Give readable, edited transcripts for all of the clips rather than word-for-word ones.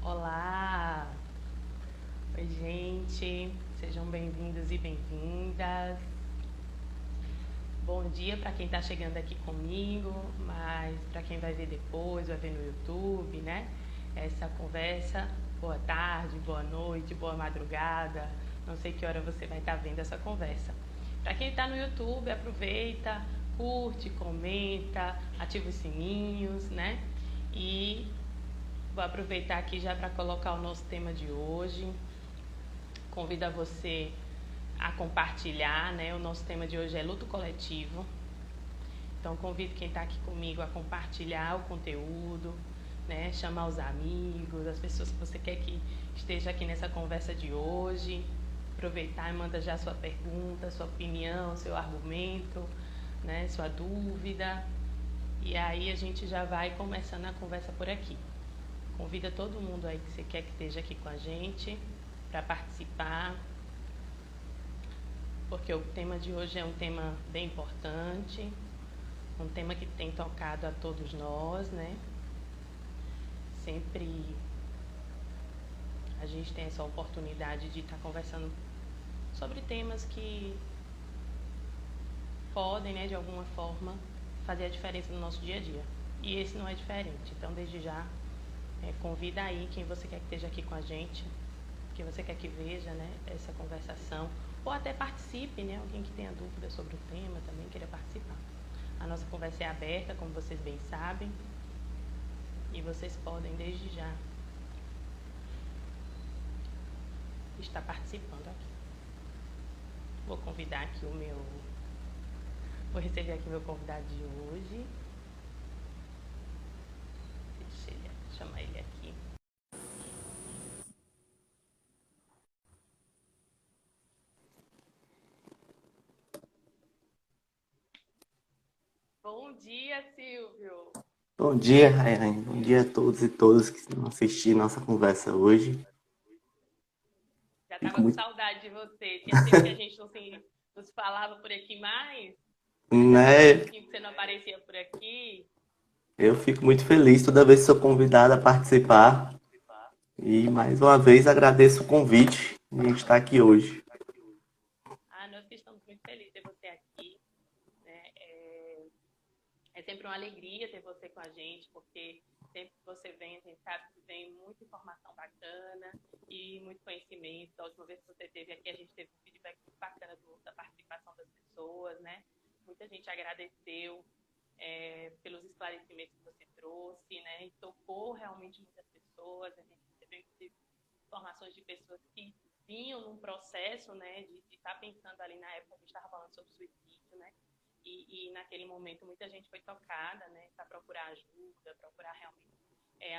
Olá! Oi, gente! Sejam bem-vindos e bem-vindas. Bom dia para quem está chegando aqui comigo, mas para quem vai ver depois, vai ver no YouTube, né? Essa conversa, boa tarde, boa noite, boa madrugada, não sei que hora você vai estar vendo essa conversa. Para quem está no YouTube, aproveita, curte, comenta, ativa os sininhos, né? E vou aproveitar aqui já para colocar o nosso tema de hoje. Convido a você a compartilhar, né? O nosso tema de hoje é luto coletivo. Então, convido quem está aqui comigo a compartilhar o conteúdo, né? Chamar os amigos, as pessoas que você quer que esteja aqui nessa conversa de hoje. Aproveitar e manda já sua pergunta, sua opinião, seu argumento, né? Sua dúvida. E aí a gente já vai começando a conversa por aqui. Convida todo mundo aí que você quer que esteja aqui com a gente para participar, porque o tema de hoje é um tema bem importante, um tema que tem tocado a todos nós, né? Sempre a gente tem essa oportunidade de estar conversando sobre temas que podem, né, de alguma forma, fazer a diferença no nosso dia a dia. E esse não é diferente. Então, desde já, convida aí quem você quer que esteja aqui com a gente, quem você quer que veja, né, essa conversação, ou até participe, né, alguém que tenha dúvida sobre o tema também queira participar. A nossa conversa é aberta, como vocês bem sabem, e vocês podem desde já estar participando aqui. Vou convidar aqui vou receber aqui meu convidado de hoje. Deixa eu chamar ele aqui. Bom dia, Silvio! Bom dia, Rayane. Bom dia a todos e todas que estão assistindo nossa conversa hoje. Já Fico estava com muito, saudade de você. Tinha tempo que a gente não se nos falava por aqui mais, né? Já tinha um né? tempinho que você não aparecia por aqui. Eu fico muito feliz toda vez que sou convidado a participar. E mais uma vez agradeço o convite de a gente estar aqui hoje. Ah, nós que estamos muito felizes de ter você aqui, né? É sempre uma alegria ter você com a gente, porque sempre que você vem, a gente sabe que vem muita informação bacana e muito conhecimento. Da última vez que você esteve aqui, a gente teve um feedback muito bacana da participação das pessoas, né? Muita gente agradeceu pelos esclarecimentos que você trouxe, né? E tocou realmente muitas pessoas. A gente recebeu informações de pessoas que vinham num processo, né, de estar pensando ali na época que a gente estava falando sobre suicídio, né? E naquele momento muita gente foi tocada, né, para procurar ajuda, procurar realmente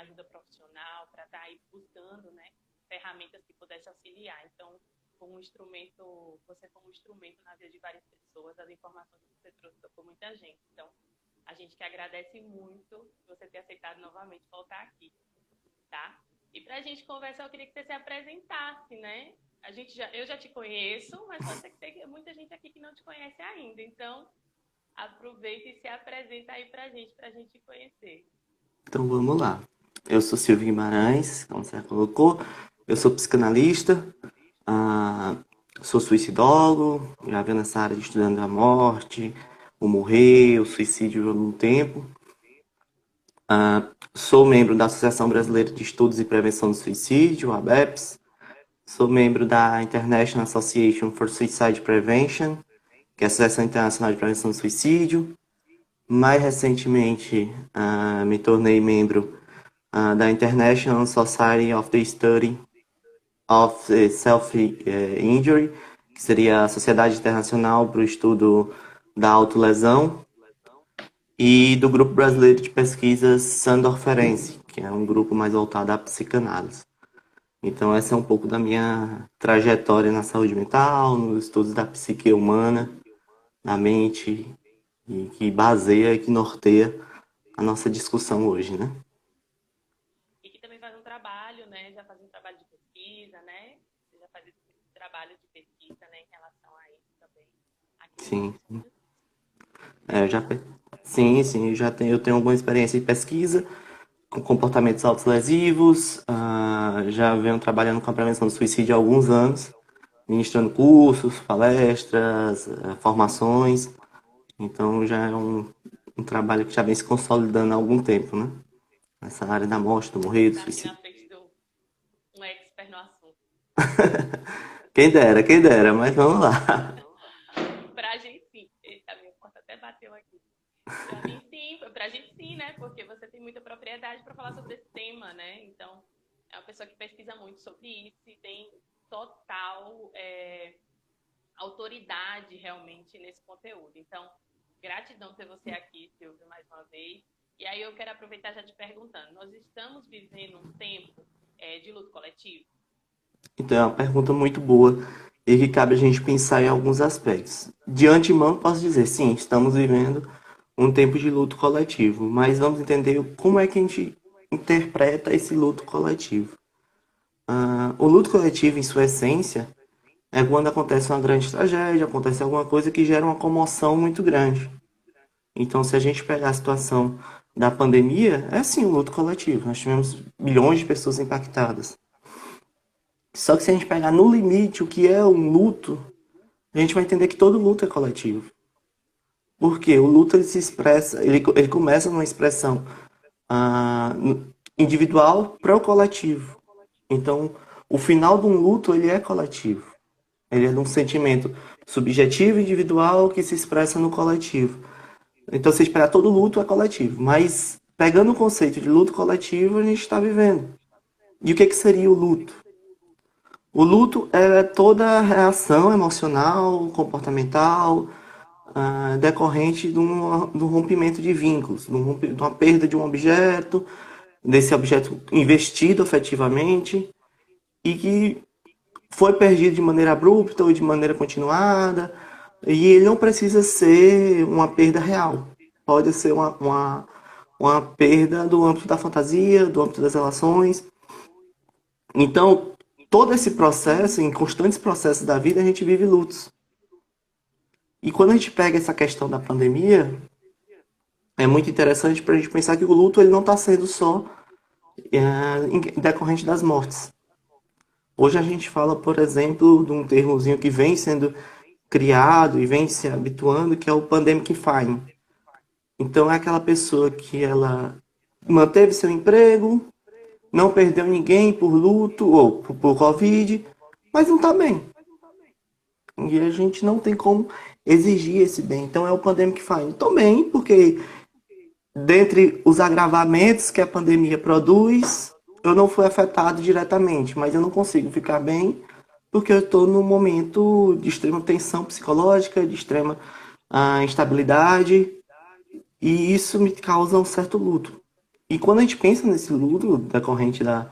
ajuda profissional, para estar aí buscando, né, ferramentas que pudessem auxiliar. Então, você como instrumento na vida de várias pessoas, as informações que você trouxe tocou muita gente. Então, a gente que agradece muito você ter aceitado novamente voltar aqui, tá? E para a gente conversar, eu queria que você se apresentasse, né? Eu já te conheço, mas pode ser que tenha muita gente aqui que não te conhece ainda. Então, aproveita e se apresenta aí para a gente te conhecer. Então vamos lá. Eu sou Silvio Guimarães, como você já colocou. Eu sou psicanalista, ah, sou suicidólogo, já venho nessa área de estudando a morte, o morrer, o suicídio há um tempo. Sou membro da Associação Brasileira de Estudos e Prevenção do Suicídio, a ABEPS. Sou membro da International Association for Suicide Prevention, que é a Associação Internacional de Prevenção do Suicídio. Mais recentemente, me tornei membro da International Society of the Study of Self-Injury, que seria a Sociedade Internacional para o Estudo da Autolesão, e do Grupo Brasileiro de Pesquisas Sandor Ferenczi, que é um grupo mais voltado à psicanálise. Então, essa é um pouco da minha trajetória na saúde mental, nos estudos da psique humana, da mente, e que baseia e que norteia a nossa discussão hoje, né? E que também faz um trabalho, né? Já faz um trabalho de pesquisa, né? Você já faz esse trabalho de pesquisa, né? Em relação a isso também, aqui nos Sim, Estados Unidos. é, eu já, sim, eu tenho alguma experiência em pesquisa. com comportamentos autolesivos, já venho trabalhando com a prevenção do suicídio há alguns anos, ministrando cursos, palestras, formações. Então já é um trabalho que já vem se consolidando há algum tempo, né? Nessa área da morte, do morrer, do Tá aqui suicídio. na frente do um expert no assunto. Quem dera, mas vamos lá. Pra gente sim. Eita, minha porta até bateu aqui. Pra mim sim, pra gente sim, né? Porque você tem muita propriedade para falar sobre esse tema, né? Então, é uma pessoa que pesquisa muito sobre isso e tem total autoridade realmente nesse conteúdo. Então, gratidão ter você aqui, Silvio, mais uma vez. E aí eu quero aproveitar já te perguntando, nós estamos vivendo um tempo de luto coletivo? Então é uma pergunta muito boa e que cabe a gente pensar em alguns aspectos. De antemão, posso dizer, sim, estamos vivendo um tempo de luto coletivo, mas vamos entender como é que a gente interpreta esse luto coletivo. O luto coletivo, em sua essência, é quando acontece uma grande tragédia, acontece alguma coisa que gera uma comoção muito grande. Então, se a gente pegar a situação da pandemia, é sim um luto coletivo. Nós tivemos bilhões de pessoas impactadas. Só que se a gente pegar no limite o que é um luto, a gente vai entender que todo luto é coletivo. Porque o luto ele se expressa, ele começa numa expressão ah, individual para o coletivo. Então, o final de um luto ele é coletivo. Ele é de um sentimento subjetivo e individual que se expressa no coletivo. Então, se esperar todo luto é coletivo. Mas, pegando o conceito de luto coletivo, a gente está vivendo. E o que seria o luto? O luto é toda reação emocional, comportamental, decorrente de um rompimento de vínculos, de uma perda de um objeto, desse objeto investido afetivamente e que foi perdido de maneira abrupta ou de maneira continuada. E ele não precisa ser uma perda real. Pode ser uma perda do âmbito da fantasia, do âmbito das relações. Então, todo esse processo, em constantes processos da vida, a gente vive lutos. E quando a gente pega essa questão da pandemia, é muito interessante para a gente pensar que o luto ele não está sendo só decorrente das mortes. Hoje a gente fala, por exemplo, de um termozinho que vem sendo criado e vem se habituando, que é o pandemic fine. Então é aquela pessoa que ela manteve seu emprego, não perdeu ninguém por luto ou por Covid, mas não está bem. E a gente não tem como exigir esse bem. Então é o pandemic fine. Estou bem, porque dentre os agravamentos que a pandemia produz, eu não fui afetado diretamente, mas eu não consigo ficar bem porque eu estou num momento de extrema tensão psicológica, de extrema instabilidade, e isso me causa um certo luto. E quando a gente pensa nesse luto decorrente da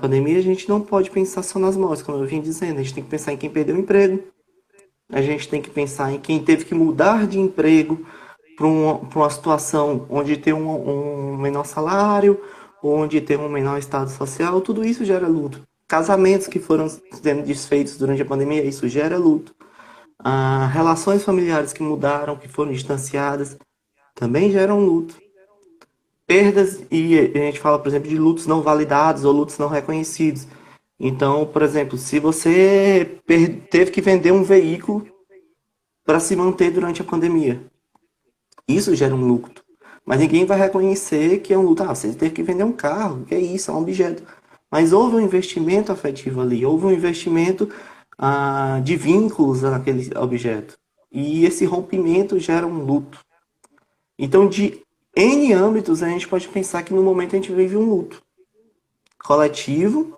pandemia, a gente não pode pensar só nas mortes, como eu vim dizendo, a gente tem que pensar em quem perdeu o emprego, a gente tem que pensar em quem teve que mudar de emprego para uma situação onde tem um menor salário, onde tem um menor estado social, tudo isso gera luto. Casamentos que foram sendo desfeitos durante a pandemia, isso gera luto. Relações familiares que mudaram, que foram distanciadas, também geram luto. Perdas, e a gente fala, por exemplo, de lutos não validados ou lutos não reconhecidos. Então, por exemplo, se você teve que vender um veículo para se manter durante a pandemia, isso gera um luto. Mas ninguém vai reconhecer que é um luto. Você teve que vender um carro, que é isso, é um objeto. Mas houve um investimento afetivo ali, houve um investimento de vínculos naquele objeto. E esse rompimento gera um luto. Então, de N âmbitos, a gente pode pensar que no momento a gente vive um luto coletivo,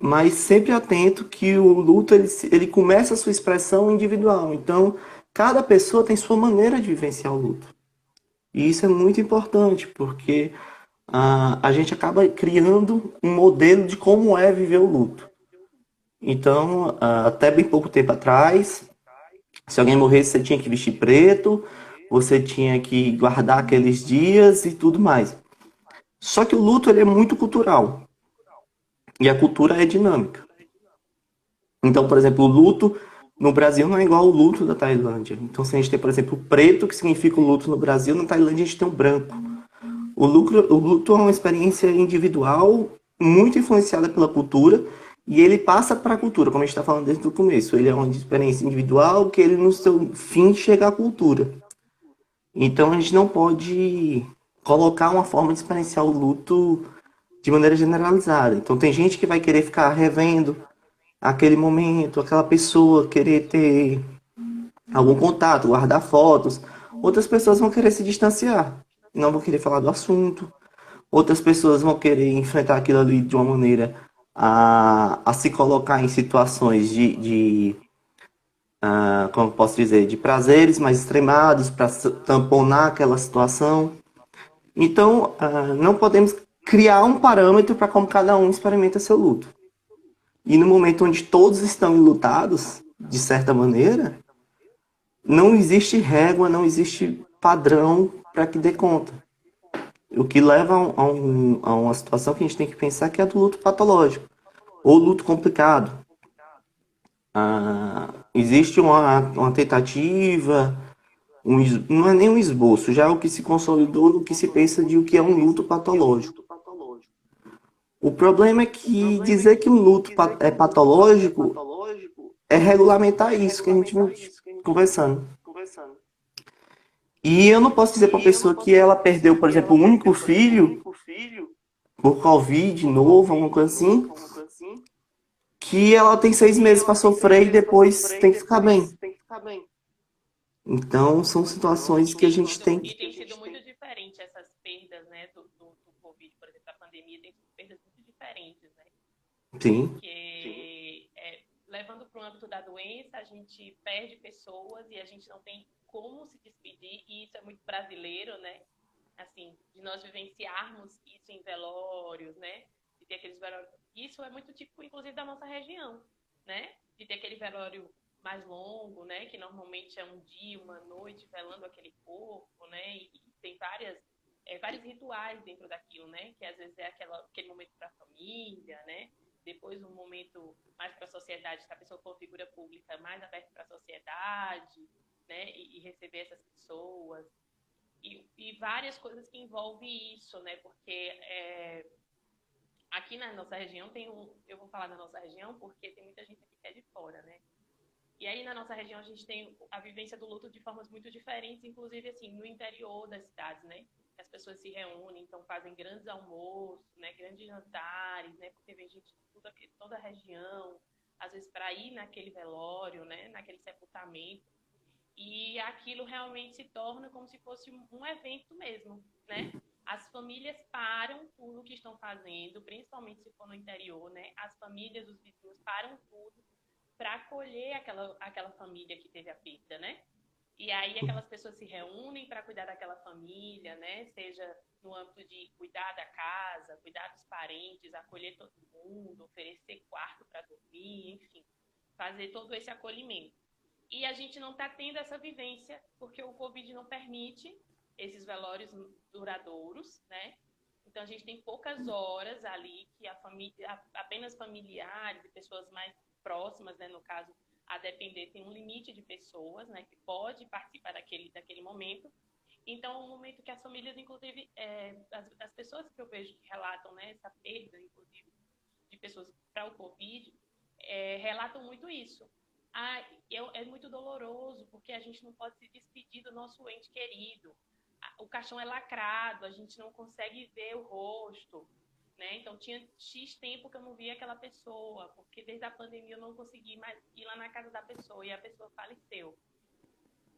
mas sempre atento que o luto ele começa a sua expressão individual. Então, cada pessoa tem sua maneira de vivenciar o luto. E isso é muito importante, porque a gente acaba criando um modelo de como é viver o luto. Então, até bem pouco tempo atrás, se alguém morresse, você tinha que vestir preto, você tinha que guardar aqueles dias e tudo mais. Só que o luto ele é muito cultural. E a cultura é dinâmica. Então, por exemplo, o luto no Brasil não é igual ao luto da Tailândia. Então, se a gente tem, por exemplo, o preto, que significa o luto no Brasil, na Tailândia a gente tem o branco. O luto é uma experiência individual muito influenciada pela cultura e ele passa para a cultura, como a gente está falando desde o começo. Ele é uma experiência individual que ele, no seu fim, chega à cultura. Então, a gente não pode colocar uma forma de experienciar o luto de maneira generalizada. Então, tem gente que vai querer ficar revendo aquele momento, aquela pessoa, querer ter algum contato, guardar fotos. Outras pessoas vão querer se distanciar, não vão querer falar do assunto. Outras pessoas vão querer enfrentar aquilo ali de uma maneira a se colocar em situações como posso dizer, de prazeres mais extremados para tamponar aquela situação. Então, não podemos criar um parâmetro para como cada um experimenta seu luto. E no momento onde todos estão enlutados, de certa maneira, não existe régua, não existe padrão para que dê conta. O que leva a uma situação que a gente tem que pensar que é do luto patológico, ou luto complicado. Existe uma tentativa, não é nem um esboço, já é o que se consolidou no que se pensa de o que é um luto patológico. O problema é que dizer que um luto é patológico é regulamentar isso que a gente vem conversando. E eu não posso dizer para a pessoa que ela perdeu, por exemplo, o único filho por Covid novo, alguma coisa assim, que ela tem 6 meses para sofrer e depois tem que ficar bem. Então, são situações que a gente tem que... E tem sido muito diferente essas perdas, né, do Covid, por exemplo, da pandemia, tem sido perdas muito diferentes, né? Sim. Porque, levando para o âmbito da doença, a gente perde pessoas e a gente não tem como se despedir, e isso é muito brasileiro, né? Assim, de nós vivenciarmos isso em velórios, né? De ter aqueles velórios. Isso é muito típico, inclusive, da nossa região, né? De ter aquele velório mais longo, né? Que normalmente é um dia, uma noite, velando aquele corpo, né? E tem vários rituais dentro daquilo, né? Que às vezes é aquele momento para a família, né? Depois um momento mais para a sociedade, se a pessoa for figura pública, mais aberta para a sociedade, né? E receber essas pessoas. E várias coisas que envolvem isso, né? Porque aqui na nossa região eu vou falar da nossa região porque tem muita gente aqui que é de fora, né? E aí na nossa região a gente tem a vivência do luto de formas muito diferentes, inclusive assim, no interior das cidades, né? As pessoas se reúnem, então fazem grandes almoços, né? Grandes jantares, né? Porque vem gente de toda a região, às vezes para ir naquele velório, né? Naquele sepultamento. E aquilo realmente se torna como se fosse um evento mesmo, né? As famílias param tudo o que estão fazendo, principalmente se for no interior, né? As famílias, os vizinhos param tudo para acolher aquela família que teve a perda, né? E aí aquelas pessoas se reúnem para cuidar daquela família, né? Seja no âmbito de cuidar da casa, cuidar dos parentes, acolher todo mundo, oferecer quarto para dormir, enfim, fazer todo esse acolhimento. E a gente não está tendo essa vivência porque o Covid não permite esses velórios duradouros, né? Então a gente tem poucas horas ali que apenas familiares e pessoas mais próximas, né, no caso, a depender, tem um limite de pessoas, né, que pode participar daquele momento. Então, é um momento que as famílias, inclusive, as pessoas que eu vejo que relatam, né, essa perda, inclusive, de pessoas para o Covid, relatam muito isso. É muito doloroso, porque a gente não pode se despedir do nosso ente querido. O caixão é lacrado, a gente não consegue ver o rosto, né? Então, tinha X tempo que eu não via aquela pessoa, porque desde a pandemia eu não consegui mais ir lá na casa da pessoa, e a pessoa faleceu.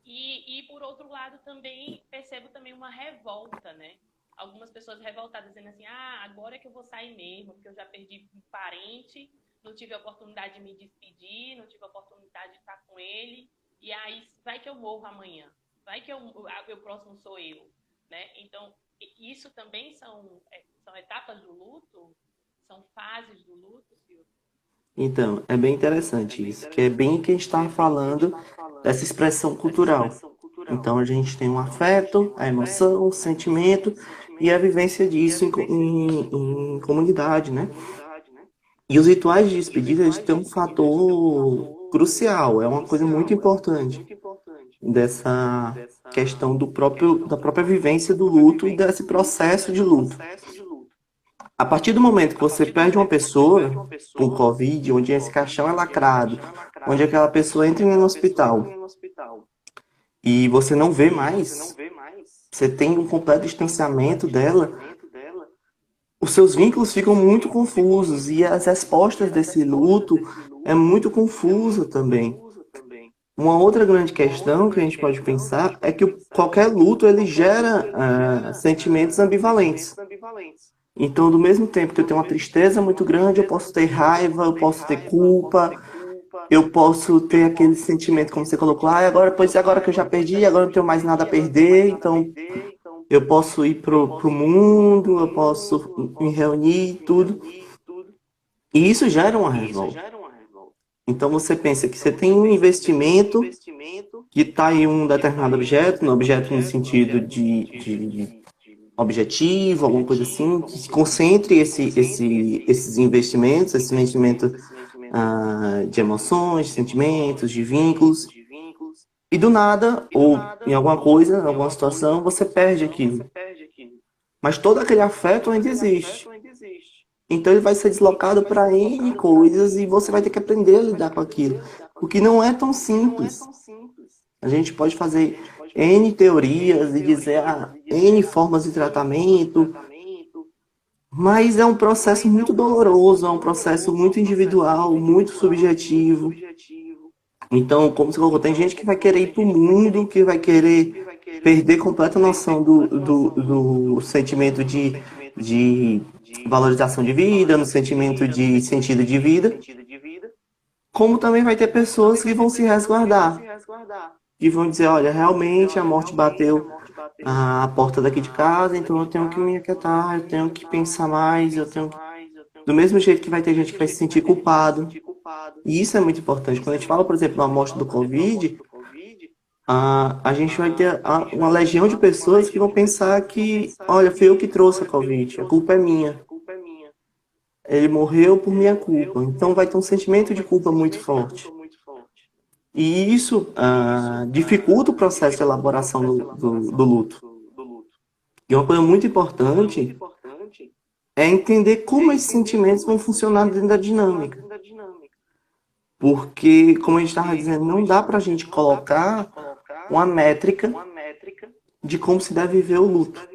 E por outro lado, também percebo também uma revolta, né? Algumas pessoas revoltadas, dizendo assim, agora é que eu vou sair mesmo, porque eu já perdi um parente, não tive a oportunidade de me despedir, não tive a oportunidade de estar com ele, e aí vai que eu morro amanhã, vai que o próximo sou eu, né? Então, isso também são etapas do luto, são fases do luto, Silvio? Então, é bem interessante isso, que é bem o que a gente estava falando dessa expressão cultural. Então, a gente tem um afeto, a emoção, o sentimento e a vivência disso em comunidade, né? E os rituais de despedida, eles têm um fator crucial, é uma coisa muito importante. dessa questão da própria vivência do luto e desse processo de luto. A partir do momento que você perde uma pessoa por Covid, onde esse caixão é lacrado, onde aquela pessoa entra no hospital e você não vê mais, você tem um completo distanciamento dela, os seus vínculos ficam muito confusos e as respostas desse luto é muito confusa também. Uma outra grande questão que a gente pode pensar é que qualquer luto ele gera sentimentos ambivalentes. Então, do mesmo tempo que eu tenho uma tristeza muito grande, eu posso ter raiva, eu posso ter culpa, eu posso ter aquele sentimento, como você colocou, agora, pois agora que eu já perdi, agora eu não tenho mais nada a perder, então eu posso ir pro mundo, eu posso me reunir, tudo. E isso gera uma revolta. Então você pensa que você tem um investimento que está em um determinado objeto, no objeto no sentido de objetivo, alguma coisa assim, que se concentre esses investimentos, esse sentimento de emoções, de sentimentos, de vínculos, e do nada, ou em alguma coisa, em alguma situação, você perde aquilo. Mas todo aquele afeto ainda existe. Então ele vai ser deslocado para N coisas e você vai ter que aprender a lidar com aquilo. O que não é tão simples. A gente pode fazer N teorias e dizer N formas de tratamento, mas é um processo muito doloroso, é um processo muito individual, muito subjetivo. Então, como você colocou, tem gente que vai querer ir para o mundo, que vai querer perder completa noção do sentimento de valorização de vida, no sentimento de sentido de vida, como também vai ter pessoas que vão se resguardar, que vão dizer, olha, realmente a morte bateu a porta daqui de casa, então eu tenho que me aquietar, eu tenho que pensar mais, eu tenho que... Do mesmo jeito que vai ter gente que vai se sentir culpado. E isso é muito importante. Quando a gente fala, por exemplo, da morte do Covid, a gente vai ter uma legião de pessoas que vão pensar que, olha, fui eu que trouxe a Covid, a culpa é minha. Ele morreu por minha culpa. Então vai ter um sentimento de culpa muito forte. E isso dificulta o processo de elaboração do luto. E uma coisa muito importante é entender como esses sentimentos vão funcionar dentro da dinâmica. Porque, como a gente estava dizendo, não dá para a gente colocar uma métrica de como se deve viver o luto.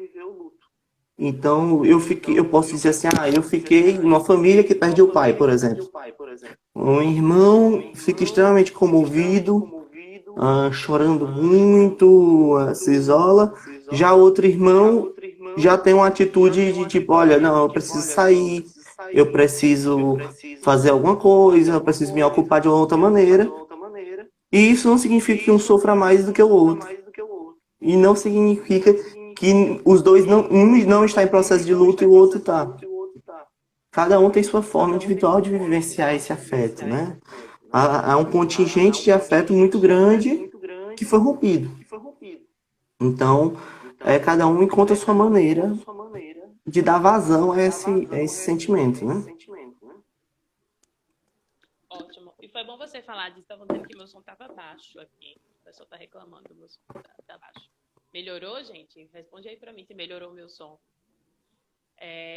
Então, eu posso dizer assim, eu fiquei numa família que perdeu o pai, por exemplo. Um irmão fica extremamente comovido, chorando muito, se isola. Já outro irmão já tem uma atitude de tipo, olha, não, eu preciso sair, eu preciso fazer alguma coisa, eu preciso me ocupar de uma outra maneira. E isso não significa que um sofra mais do que o outro. E não significa que os dois um não está em processo de luto e o outro está. Cada um tem sua forma individual de vivenciar esse afeto, né? Há um contingente de afeto muito grande que foi rompido. Então, cada um encontra a sua maneira de dar vazão a esse sentimento, né? Ótimo. E foi bom você falar disso. Estava dizendo que meu som estava baixo aqui. O pessoal está reclamando do meu som tá baixo. Melhorou, gente? Responde aí para mim se melhorou o meu som.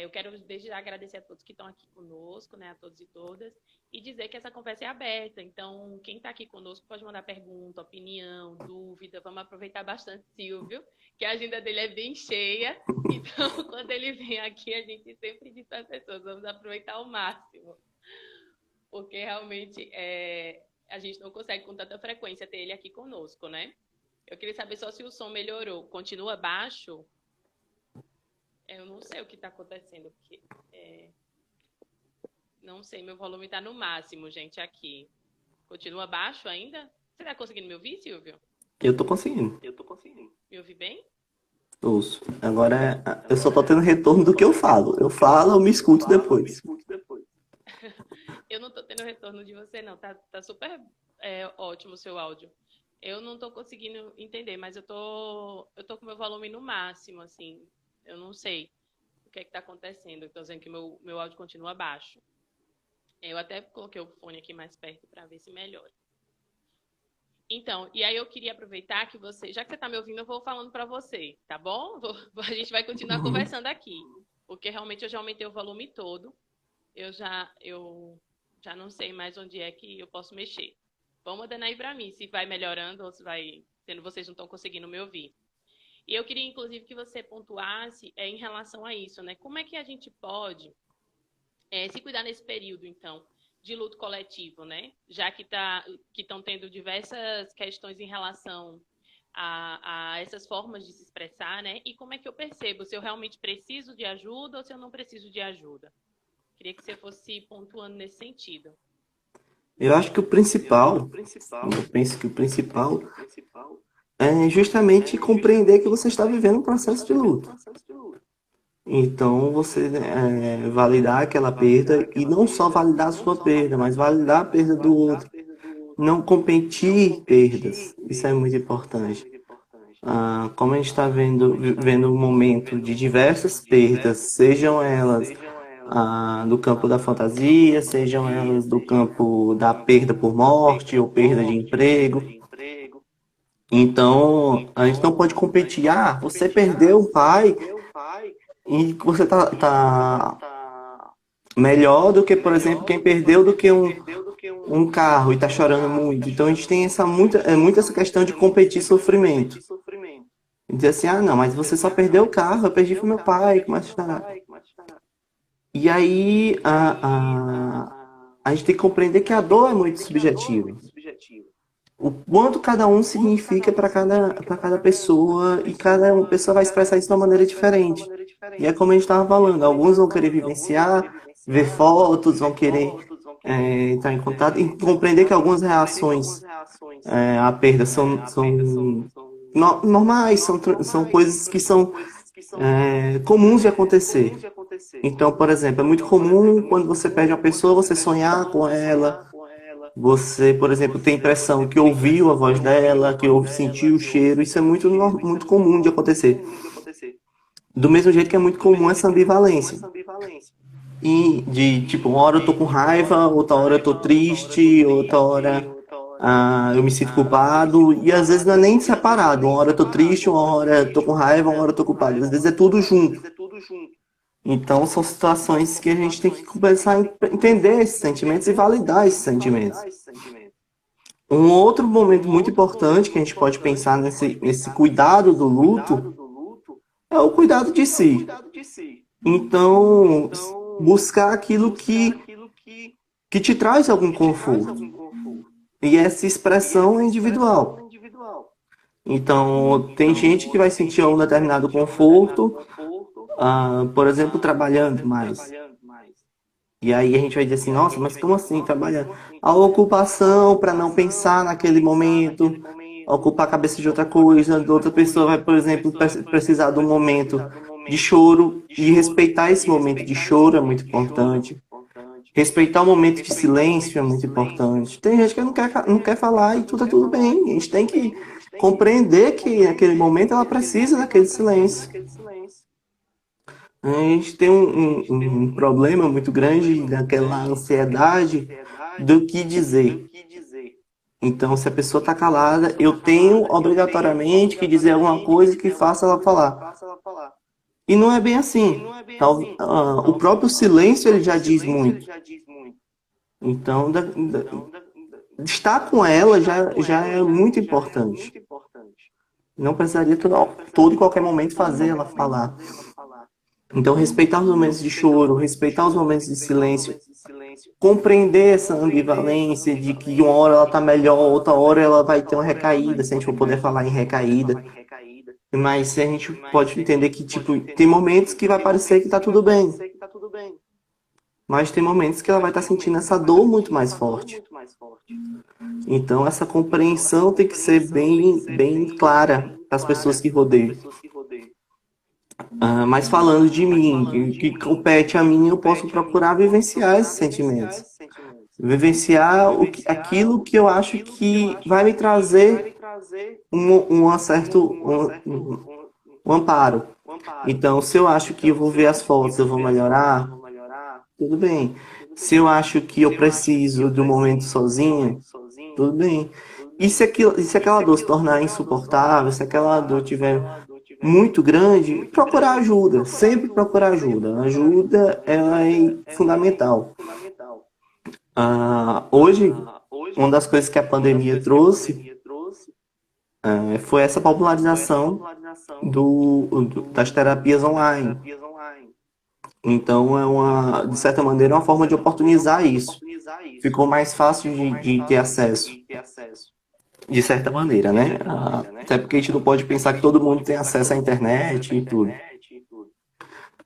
Eu quero desde já agradecer a todos que estão aqui conosco, né, a todos e todas, e dizer que essa conversa é aberta. Então, quem está aqui conosco pode mandar pergunta, opinião, dúvida. Vamos aproveitar bastante Silvio, que a agenda dele é bem cheia. Então, quando ele vem aqui, a gente sempre diz para as pessoas, vamos aproveitar ao máximo. Porque realmente a gente não consegue com tanta frequência ter ele aqui conosco, né? Eu queria saber só se o som melhorou. Continua baixo? Eu não sei o que está acontecendo, porque não sei, meu volume está no máximo, gente, aqui. Continua baixo ainda? Você está conseguindo me ouvir, Silvio? Eu tô conseguindo. Me ouvir bem? Ouço. Agora, eu só tô tendo retorno do que eu falo. Eu falo, eu me escuto depois. Eu não estou tendo retorno de você, não. Tá super ótimo o seu áudio. Eu não estou conseguindo entender, mas eu tô com meu volume no máximo, assim. Eu não sei o que é que está acontecendo. Estou dizendo que meu áudio continua baixo. Eu até coloquei o fone aqui mais perto para ver se melhora. Então, e aí eu queria aproveitar que você, já que você está me ouvindo, eu vou falando para você, tá bom? A gente vai continuar Uhum. conversando aqui, porque realmente eu já aumentei o volume todo, eu já não sei mais onde é que eu posso mexer. Vão mandando aí para mim se vai melhorando ou se vai, sendo vocês não estão conseguindo me ouvir. E eu queria, inclusive, que você pontuasse em relação a isso, né? Como é que a gente pode se cuidar nesse período, então, de luto coletivo, né? Já que estão tendo diversas questões em relação a essas formas de se expressar, né? E como é que eu percebo se eu realmente preciso de ajuda ou se eu não preciso de ajuda? Queria que você fosse pontuando nesse sentido. Eu acho que o principal, eu penso que o principal é justamente compreender que você está vivendo um processo de luto. Então, você validar aquela perda e não só validar a sua perda, mas validar a perda do outro. Não competir perdas. Isso é muito importante. Como a gente está vendo um momento de diversas perdas, sejam elas do campo da fantasia, sejam elas do campo da perda por morte ou perda de emprego. Então, a gente não pode competir. Você perdeu o pai e você tá melhor do que, por exemplo, quem perdeu do que um carro e tá chorando muito. Então, a gente tem muito essa questão de competir sofrimento. E dizer assim, não, mas você só perdeu o carro, eu perdi foi meu pai, começa a chorar. E aí, a gente tem que compreender que a dor é muito subjetiva. O quanto cada um significa para cada pessoa e cada pessoa vai expressar isso de uma maneira diferente. E é como a gente estava falando, alguns vão querer vivenciar, ver fotos, vão querer entrar em contato e compreender que algumas reações à perda são normais, são coisas que são comuns de acontecer. Então, por exemplo, é muito comum quando você perde uma pessoa, você sonhar com ela, você, por exemplo, tem a impressão que ouviu a voz dela, que sentiu o cheiro, isso é muito comum de acontecer. Do mesmo jeito que é muito comum essa ambivalência. E tipo, uma hora eu tô com raiva, outra hora eu tô triste, outra hora eu me sinto culpado, e às vezes não é nem separado. Uma hora eu tô triste, uma hora eu tô com raiva, uma hora eu tô culpado. Às vezes é tudo junto. Então são situações que a gente tem que começar a entender esses sentimentos e validar esses sentimentos. Um outro momento muito importante que a gente pode pensar nesse cuidado do luto é o cuidado de si. Então, buscar aquilo que te traz algum conforto. E essa expressão é individual. Então, tem gente que vai sentir um determinado conforto, por exemplo, trabalhando mais. E aí a gente vai dizer assim, nossa, mas como assim trabalhando? A ocupação para não pensar naquele momento, ocupar a cabeça de outra coisa, de outra pessoa vai, por exemplo, precisar de um momento de choro, e respeitar esse momento de choro é muito importante. Respeitar o momento de silêncio é muito importante. Tem gente que não quer falar e tudo bem. A gente tem que compreender que naquele momento ela precisa daquele silêncio. A gente tem um problema muito grande daquela ansiedade do que dizer. Então, se a pessoa está calada, eu tenho obrigatoriamente que dizer alguma coisa que faça ela falar. E não é bem assim. O próprio silêncio ele já diz muito. Então, estar com ela já é muito importante. Não precisaria todo e qualquer momento fazer ela falar. Então, respeitar os momentos de choro, respeitar os momentos de silêncio, compreender essa ambivalência de que uma hora ela tá melhor, outra hora ela vai ter uma recaída, se a gente for poder falar em recaída. Mas a gente pode entender que, tipo, tem momentos que vai parecer que tá tudo bem. Mas tem momentos que ela vai estar sentindo essa dor muito mais forte. Então, essa compreensão tem que ser bem clara para as pessoas que rodeiam. Mas falando de mim, que compete a mim, eu posso procurar vivenciar esses sentimentos. Vivenciar aquilo que eu acho que vai me trazer um amparo. Então, se eu acho que eu vou ver as fotos, eu vou melhorar, tudo bem. Se eu acho que eu preciso de um momento sozinho, tudo bem. E se aquela dor se tornar insuportável, se aquela dor tiver muito grande, procurar ajuda, sempre procurar ajuda. A ajuda, ela é fundamental. Hoje, uma das coisas que a pandemia trouxe foi essa popularização das terapias online. Então, de certa maneira, é uma forma de oportunizar isso. Ficou mais fácil de ter acesso, de certa maneira, né? Até porque a gente não pode pensar que todo mundo tem acesso à internet e tudo.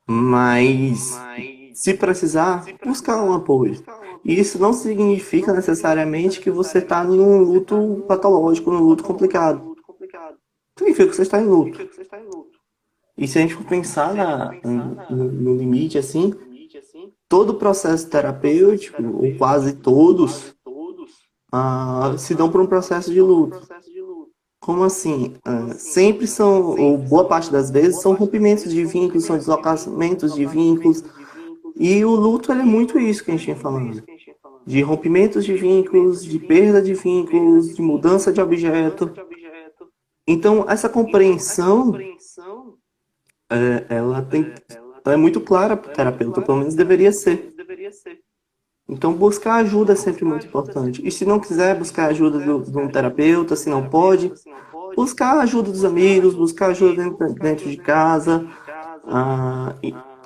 Mas, se precisar, buscar um apoio. E isso não significa necessariamente que você está num luto patológico, num luto complicado. Significa que você está em luto. E se a gente for pensar no limite, assim, todo processo terapêutico, ou quase todos, se dão por um processo de luto. Como assim? Sempre são, ou boa parte das vezes, são rompimentos de vínculos, são deslocamentos de vínculos. E o luto ele é muito isso que a gente vem falando. De rompimentos de vínculos, de perda de vínculos, de mudança de objeto. Então, essa compreensão, ela é muito clara para o terapeuta, pelo menos deveria ser. Então, buscar ajuda é sempre muito importante. E se não quiser buscar ajuda de um terapeuta, se não pode, buscar ajuda dos amigos, buscar ajuda dentro de casa.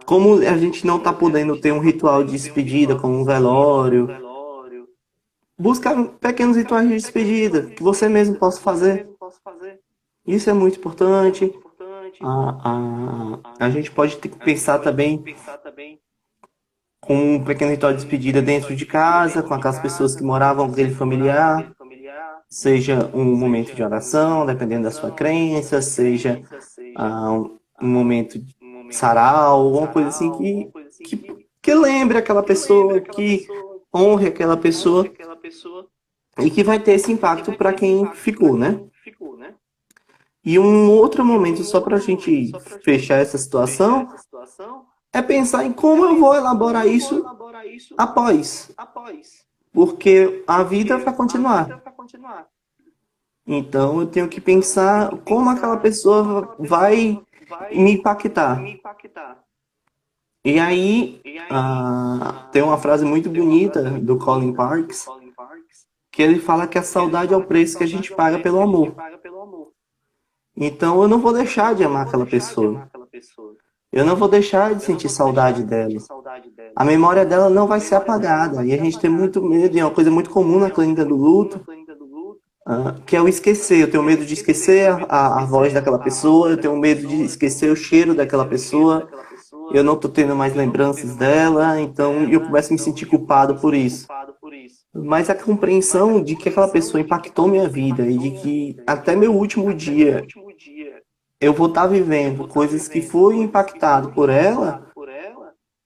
Como a gente não está podendo ter um ritual de despedida, como um velório, buscar pequenos rituais de despedida que você mesmo possa fazer. Isso é muito importante. A gente pode ter que pensar também com um pequeno ritual de despedida dentro de casa, com aquelas pessoas que moravam com aquele familiar, seja um momento de oração, dependendo da sua crença, seja um momento de sarau, alguma coisa assim que lembre aquela pessoa, que honre aquela pessoa e que vai ter esse impacto para quem ficou, né? E um outro momento, só para a gente fechar essa situação, é pensar em como eu vou elaborar isso após. Porque a vida vai continuar. Então eu tenho que pensar como aquela pessoa vai me impactar. E aí tem uma frase muito bonita do Colin Parks, que ele fala que a saudade é o preço que a gente paga pelo amor. Então eu não vou deixar de amar aquela pessoa. Eu não vou deixar de sentir saudade dela. A memória dela não vai ser apagada. E a gente tem muito medo, e é uma coisa muito comum na clínica do luto, que é o esquecer. Eu tenho medo de esquecer a voz daquela pessoa, eu tenho medo de esquecer o cheiro daquela pessoa, eu não estou tendo mais lembranças dela, então eu começo a me sentir culpado por isso. Mas a compreensão de que aquela pessoa impactou minha vida e de que até meu último dia eu vou estar vivendo coisas que fui impactado por ela,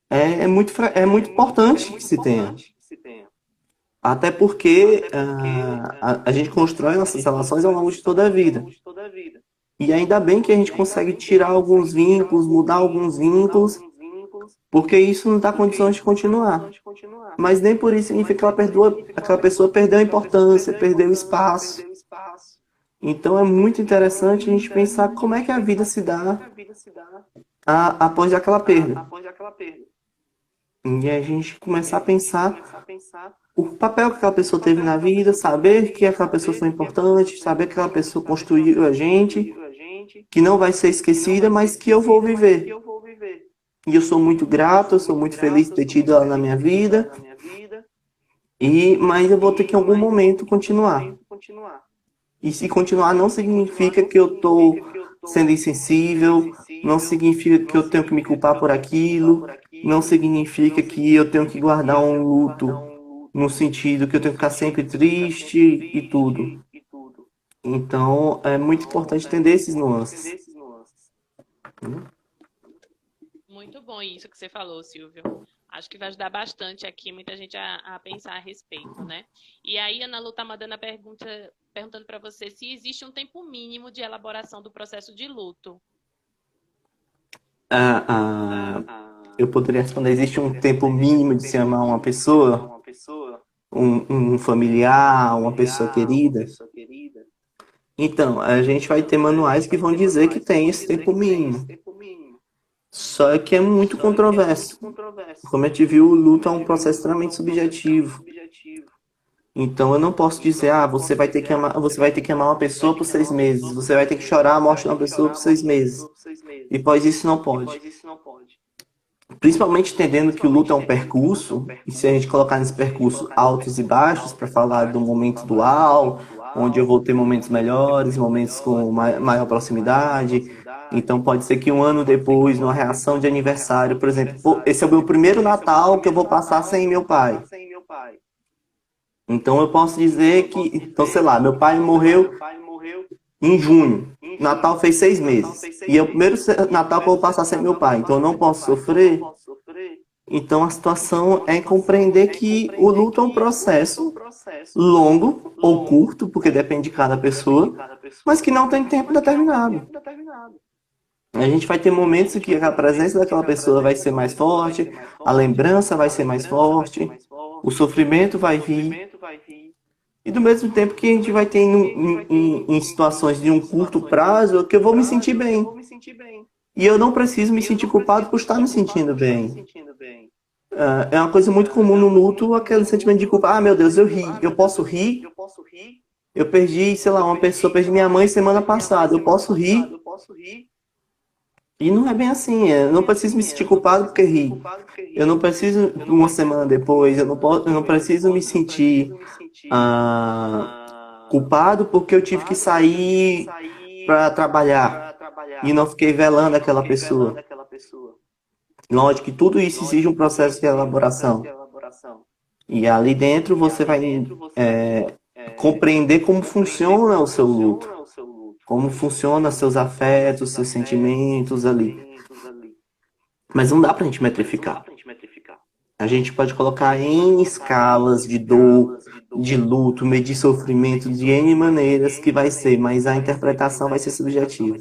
é muito importante que se tenha. Até porque a gente constrói nossas relações ao longo de toda a vida. E ainda bem que a gente consegue tirar alguns vínculos, mudar alguns vínculos, porque isso não dá condições de continuar. Mas nem por isso significa que aquela pessoa perdeu a importância, perdeu o espaço. Então é muito interessante a gente pensar como é que a vida se dá após aquela perda. E a gente começar a pensar o papel que aquela pessoa teve na vida, saber que aquela pessoa foi importante, saber que aquela pessoa construiu a gente, que não vai ser esquecida, mas que eu vou viver. E eu sou muito grato, eu sou muito feliz de ter tido ela na minha vida, mas eu vou ter que em algum momento continuar. E se continuar não significa que eu estou sendo insensível, não significa que eu tenho que me culpar por aquilo, não significa que eu tenho que guardar um luto no sentido que eu tenho que ficar sempre triste e tudo. Então, é muito importante entender esses nuances. Muito bom isso que você falou, Silvio. Acho que vai ajudar bastante aqui muita gente a pensar a respeito, né? E aí, Ana Lu está mandando a perguntando para você se existe um tempo mínimo de elaboração do processo de luto. Eu poderia responder, existe um tempo mínimo de se amar uma pessoa? Um familiar, uma pessoa querida? Então, a gente vai ter manuais que vão dizer que tem esse tempo mínimo. Só que é muito controverso. Como a gente viu, o luto é um processo extremamente subjetivo. Então eu não posso dizer, você vai ter que amar uma pessoa por 6 meses, você vai ter que chorar a morte de uma pessoa por 6 meses. E pós isso não pode. Principalmente entendendo que o luto é um percurso, e se a gente colocar nesse percurso altos e baixos, para falar do momento dual, onde eu vou ter momentos melhores, momentos com maior proximidade. Então pode ser que um ano depois, numa reação de aniversário, por exemplo, pô, esse é o meu primeiro Natal que eu vou passar sem meu pai. Então eu posso dizer que, então sei lá, meu pai morreu em junho. Natal fez 6 meses. E é o primeiro Natal que eu vou passar sem meu pai. Então eu não posso sofrer. Então a situação é compreender que o luto é um processo longo ou curto, porque depende de cada pessoa, mas que não tem tempo determinado. A gente vai ter momentos que a presença daquela pessoa vai ser mais forte, a lembrança vai ser mais forte, o sofrimento vai vir. E do mesmo tempo que a gente vai ter em situações de um curto prazo que eu vou me sentir bem. E eu não preciso me sentir culpado por estar me sentindo bem. É uma coisa muito comum no luto, aquele sentimento de culpa. Ah, meu Deus, eu ri. Eu posso rir? Eu perdi, sei lá, uma pessoa, perdi minha mãe semana passada. Eu posso rir? E não é bem assim. Eu não preciso me sentir culpado porque ri. Eu não preciso, uma semana depois, eu não preciso me sentir ah, culpado porque eu tive que sair para trabalhar e não fiquei velando aquela pessoa. Lógico que tudo isso exige um processo de elaboração. E ali dentro você vai compreender como funciona o seu luto, como funciona seus afetos, seus sentimentos ali. Mas não dá pra gente metrificar. A gente pode colocar N escalas de dor, de luto, medir sofrimento de N maneiras que vai ser, mas a interpretação vai ser subjetiva.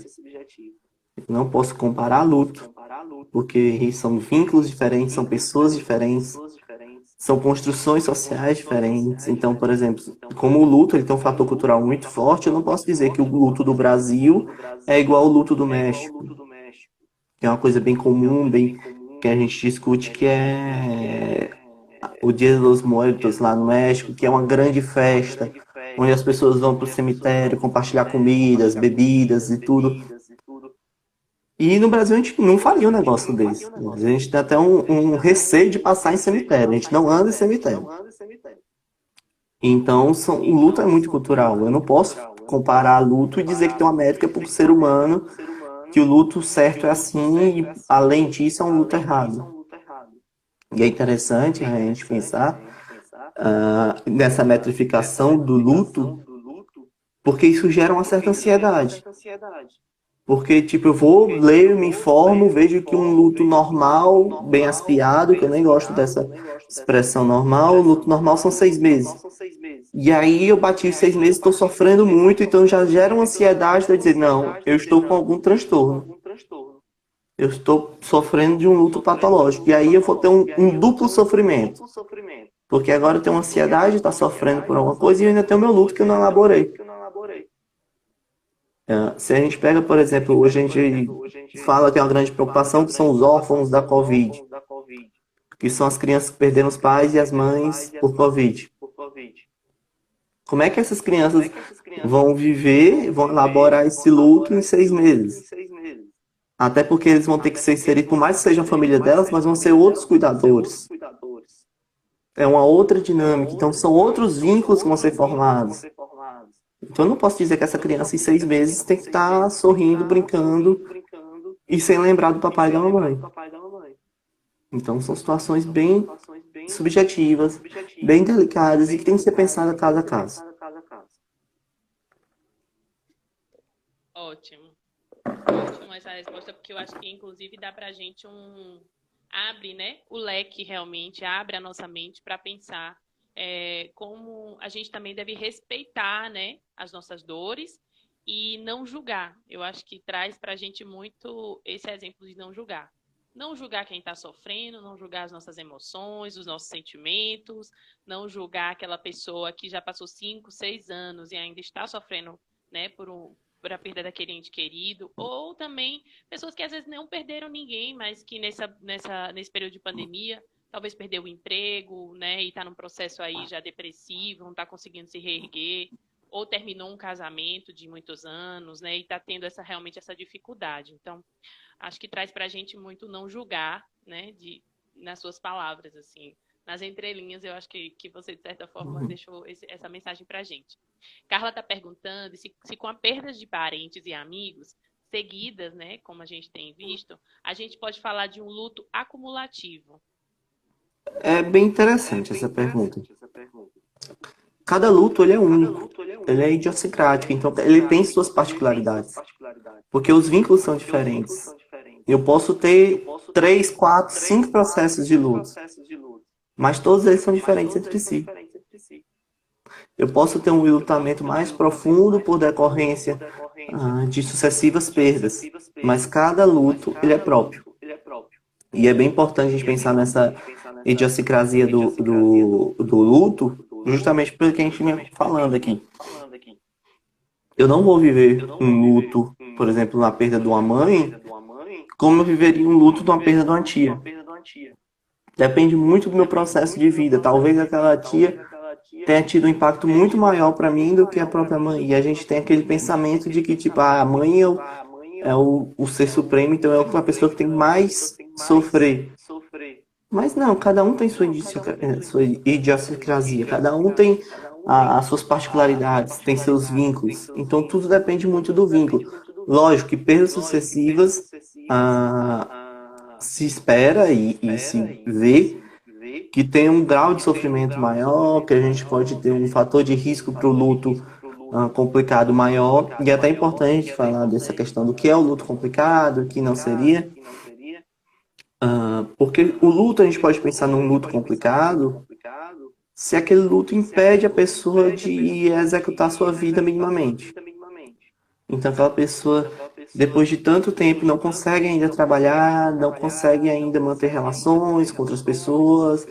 Eu não posso comparar luto, porque são vínculos diferentes, são pessoas diferentes, são construções sociais diferentes. Então, por exemplo, como o luto ele tem um fator cultural muito forte, eu não posso dizer que o luto do Brasil é igual ao luto do México, que é uma coisa bem comum, bem que a gente discute, que é o Dia dos Muertos lá no México, que é uma grande festa, onde as pessoas vão para o cemitério compartilhar comidas, bebidas e tudo. E no Brasil a gente não faria um negócio desse. A gente tem até um receio de passar em cemitério. A gente não anda em cemitério. Então, o luto é muito cultural. Eu não posso comparar luto e dizer que tem uma métrica para o ser humano, que o luto certo é assim e, além disso, é um luto errado. E é interessante a gente pensar nessa metrificação do luto, porque isso gera uma certa ansiedade. Porque, tipo, eu vou, leio, me informo, vejo que um luto normal, bem aspiado, que eu nem gosto dessa expressão normal, o luto normal são 6 meses. E aí eu bati os 6 meses, estou sofrendo muito, então já gera uma ansiedade de dizer, não, eu estou com algum transtorno. Eu estou sofrendo de um luto patológico. E aí eu vou ter um duplo sofrimento. Porque agora eu tenho ansiedade, está sofrendo por alguma coisa, e eu ainda tenho meu luto que eu não elaborei. Se a gente pega, por exemplo, hoje a gente fala que é uma grande preocupação, que são os órfãos da Covid, que são as crianças que perderam os pais e as mães por Covid. Como é que essas crianças vão viver, vão elaborar esse luto em 6 meses? Até porque eles vão ter que ser inseridos, por mais que seja a família delas, mas vão ser outros cuidadores. É uma outra dinâmica, então são outros vínculos que vão ser formados. Então eu não posso dizer que essa criança em 6 meses tem que estar sorrindo, brincando e sem lembrar do papai e da mamãe. Então são situações bem subjetivas, bem delicadas e que tem que ser pensada caso a caso. Ótimo. Ótimo essa resposta, porque eu acho que, inclusive, dá pra gente abre, né, o leque realmente, abre a nossa mente para pensar como a gente também deve respeitar, né, as nossas dores e não julgar. Eu acho que traz para a gente muito esse exemplo de não julgar. Não julgar quem está sofrendo, não julgar as nossas emoções, os nossos sentimentos, não julgar aquela pessoa que já passou 5, 6 anos e ainda está sofrendo né, por a perda daquele ente querido, ou também pessoas que às vezes não perderam ninguém, mas que nesse período de pandemia talvez perdeu o emprego, né, e está num processo aí já depressivo, não está conseguindo se reerguer, ou terminou um casamento de muitos anos, né, e está tendo realmente essa dificuldade. Então, acho que traz para a gente muito não julgar, né, nas suas palavras, assim, nas entrelinhas, eu acho que você, de certa forma, deixou essa mensagem para a gente. Carla está perguntando se com a perda de parentes e amigos seguidas, né, como a gente tem visto, a gente pode falar de um luto acumulativo. É bem interessante essa pergunta. Cada luto, ele é único. Ele é idiosincrático, então ele tem suas particularidades. Porque os vínculos são diferentes. Eu posso ter 3, 4, 5 processos de luto, mas todos eles são diferentes entre si. Eu posso ter um enlutamento mais profundo por decorrência de sucessivas perdas, mas cada luto ele é próprio. E é bem importante a gente pensar nessa idiosincrasia do luto, justamente pelo que a gente vinha falando aqui. Eu não vou viver um luto, por exemplo, na perda de uma mãe, como eu viveria um luto de uma perda de uma tia. Depende muito do meu processo de vida. Talvez aquela tia tenha tido um impacto muito maior para mim do que a própria mãe. E a gente tem aquele pensamento de que, tipo, a mãe é o ser supremo, então é a pessoa que tem mais sofrer. Mas não, cada um tem sua idiosincrasia, cada um tem as suas particularidades, tem seus vínculos. Então tudo depende muito do vínculo. Lógico que perdas sucessivas se espera e se vê que tem um grau de sofrimento maior, que a gente pode ter um fator de risco para o luto complicado maior. E é até importante falar dessa questão do que é o luto complicado, o que não seria. Porque o luto, a gente pode pensar num luto complicado se aquele luto impede a pessoa de executar sua vida minimamente. Então aquela pessoa, depois de tanto tempo, não consegue ainda trabalhar, não consegue ainda manter relações com outras pessoas.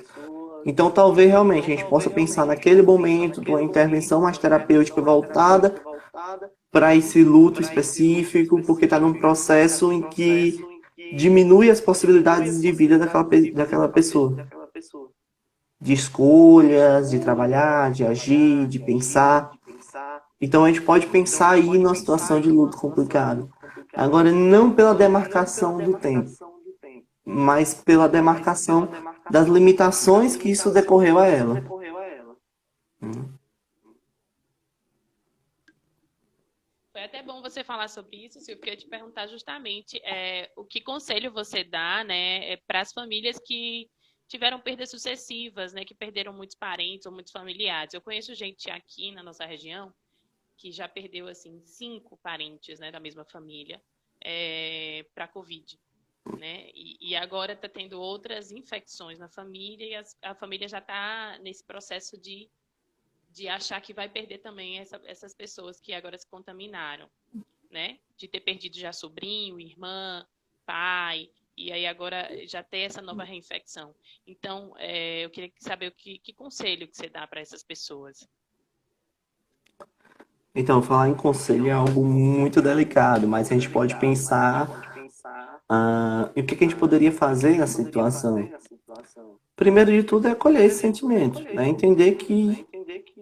Então talvez realmente a gente possa pensar naquele momento de uma intervenção mais terapêutica voltada para esse luto específico, porque está num processo em que diminui as possibilidades de vida daquela pessoa. De escolhas, de trabalhar, de agir, de pensar. Então a gente pode pensar aí numa situação de luto complicado. Agora, não pela demarcação do tempo, mas pela demarcação das limitações que isso decorreu a ela. Foi até bom você falar sobre isso, Silvio, porque eu ia te perguntar justamente o que conselho você dá, né, para as famílias que tiveram perdas sucessivas, né, que perderam muitos parentes ou muitos familiares. Eu conheço gente aqui na nossa região que já perdeu, assim, 5 parentes, né, da mesma família para a Covid, né, e agora está tendo outras infecções na família e a família já está nesse processo de achar que vai perder também essas pessoas que agora se contaminaram, né? De ter perdido já sobrinho, irmã, pai, e aí agora já ter essa nova reinfecção. Então, eu queria saber que conselho que você dá para essas pessoas. Então, falar em conselho é algo muito delicado, mas a gente pode pensar em o que a gente poderia fazer na situação. Primeiro de tudo é acolher esse sentimento, né? Entender que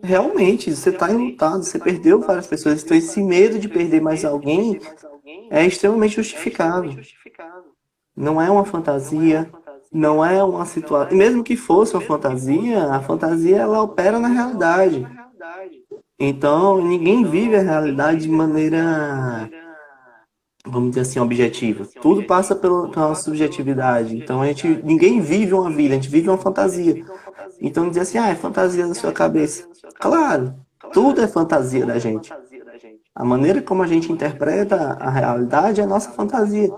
realmente você está enlutado, você perdeu várias pessoas, então esse medo de perder mais alguém é extremamente justificável. Não é uma fantasia, não é uma situação. E mesmo que fosse uma fantasia, a fantasia ela opera na realidade. Então, ninguém vive a realidade de maneira, vamos dizer assim, objetiva. Tudo passa pela subjetividade. Então, ninguém vive uma vida, a gente vive uma fantasia. Então, dizer assim, é fantasia da sua cabeça. Claro, tudo é fantasia da gente. A maneira como a gente interpreta a realidade é a nossa fantasia.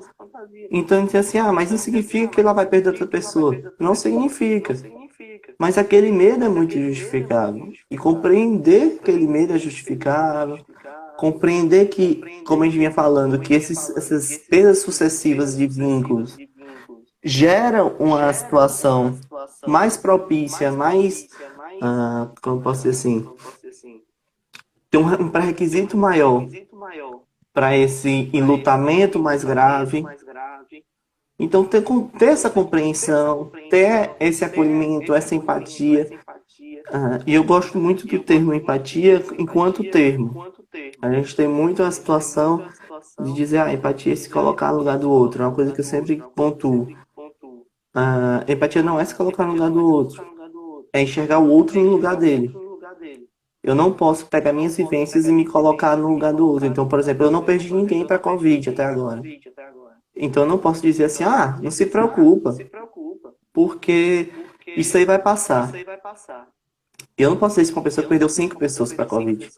Então, dizer assim, mas não significa que ela vai perder outra pessoa. Não significa. Mas aquele medo é muito justificável. E compreender que aquele medo é justificável, compreender que, como a gente vinha falando, que essas perdas sucessivas de vínculos geram uma situação mais propícia, mais, como posso dizer assim, tem um pré-requisito maior para esse enlutamento mais grave. Então, ter essa compreensão, ter esse acolhimento, essa empatia. E eu gosto muito do termo empatia enquanto termo. A gente tem muito a situação de dizer, empatia é se colocar no lugar do outro. É uma coisa que eu sempre pontuo. Empatia não é se colocar no lugar do outro. É enxergar o outro no lugar dele. Eu não posso pegar minhas vivências e me colocar no lugar do outro. Então, por exemplo, eu não perdi ninguém para a Covid até agora. Então, eu não posso dizer assim, não se preocupa, porque isso aí vai passar. Eu não posso dizer isso para uma pessoa que perdeu 5 pessoas para a Covid.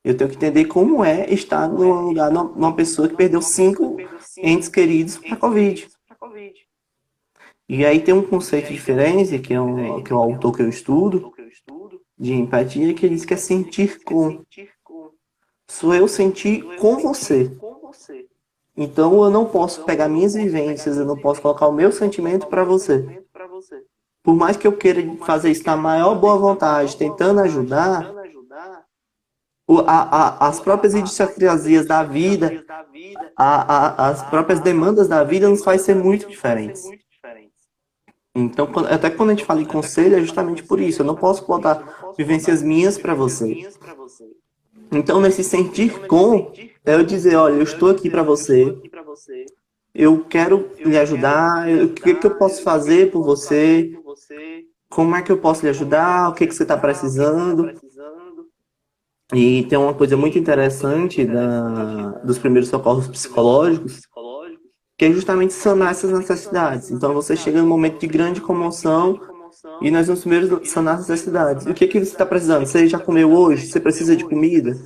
Eu tenho que entender como é estar no lugar de uma pessoa que perdeu 5 entes queridos para a Covid. E aí tem um conceito diferente, que é o autor que eu estudo, de empatia, que ele diz que é sentir com. Sou eu sentir com você. Então eu não posso pegar minhas vivências, eu não posso colocar o meu sentimento para você. Por mais que eu queira fazer isso na maior boa vontade, tentando ajudar, as próprias idiosincrasias da vida, as próprias demandas da vida nos faz ser muito diferentes. Então, até quando a gente fala em conselho, é justamente por isso. Eu não posso botar vivências minhas para você. Então, nesse sentir com, é eu dizer, olha, eu estou aqui para você, eu quero lhe ajudar, o que eu posso fazer por você, como é que eu posso lhe ajudar, o que você está precisando. E tem uma coisa muito interessante dos primeiros socorros psicológicos, que é justamente sanar essas necessidades. Então, você chega num momento de grande comoção e nós vamos primeiro sanar as necessidades. O que você está precisando? Você já comeu hoje? Você precisa de comida?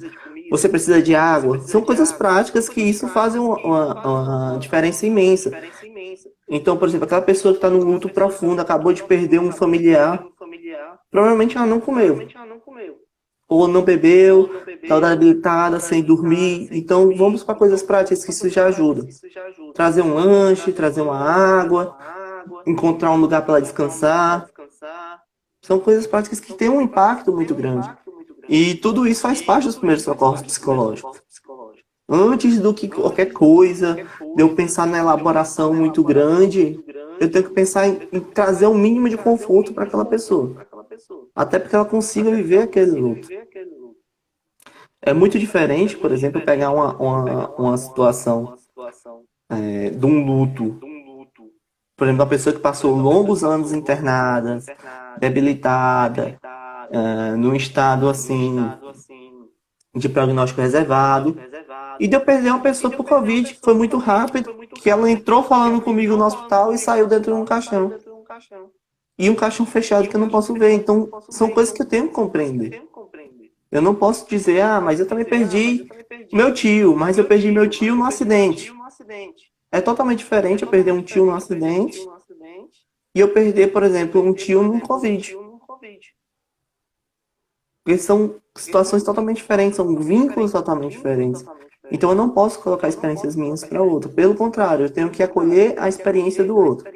Você precisa de água? São coisas práticas que isso fazem uma diferença imensa. Então, por exemplo, aquela pessoa que está num luto profundo, acabou de perder um familiar, provavelmente ela não comeu. Ou não bebeu, está debilitada, sem dormir. Então, vamos para coisas práticas que isso já ajuda. Trazer um lanche, trazer uma água, encontrar um lugar para ela descansar. São coisas práticas que têm um impacto muito grande. E tudo isso faz parte dos primeiros socorros psicológicos. Antes do que qualquer coisa, de eu pensar na elaboração muito grande, eu tenho que pensar em trazer um mínimo de conforto para aquela pessoa. Até porque ela consiga viver aquele luto. É muito diferente, por exemplo, pegar uma situação de um luto. Por exemplo, uma pessoa que passou longos anos internada, debilitada, num estado assim de prognóstico reservado. E de eu perder uma pessoa por Covid, que foi muito rápido, que ela entrou falando comigo no hospital e saiu dentro de um caixão. E um caixão fechado que eu não posso ver. Então, são coisas que eu tenho que compreender. Eu não posso dizer, mas eu também perdi meu tio, mas eu perdi meu tio no acidente. É totalmente diferente eu perder um tio no acidente e eu perder, por exemplo, um tio no Covid. Porque são situações totalmente diferentes, são vínculos totalmente diferentes. Então eu não posso colocar experiências minhas para outro. Pelo contrário, eu tenho que acolher a experiência do outro.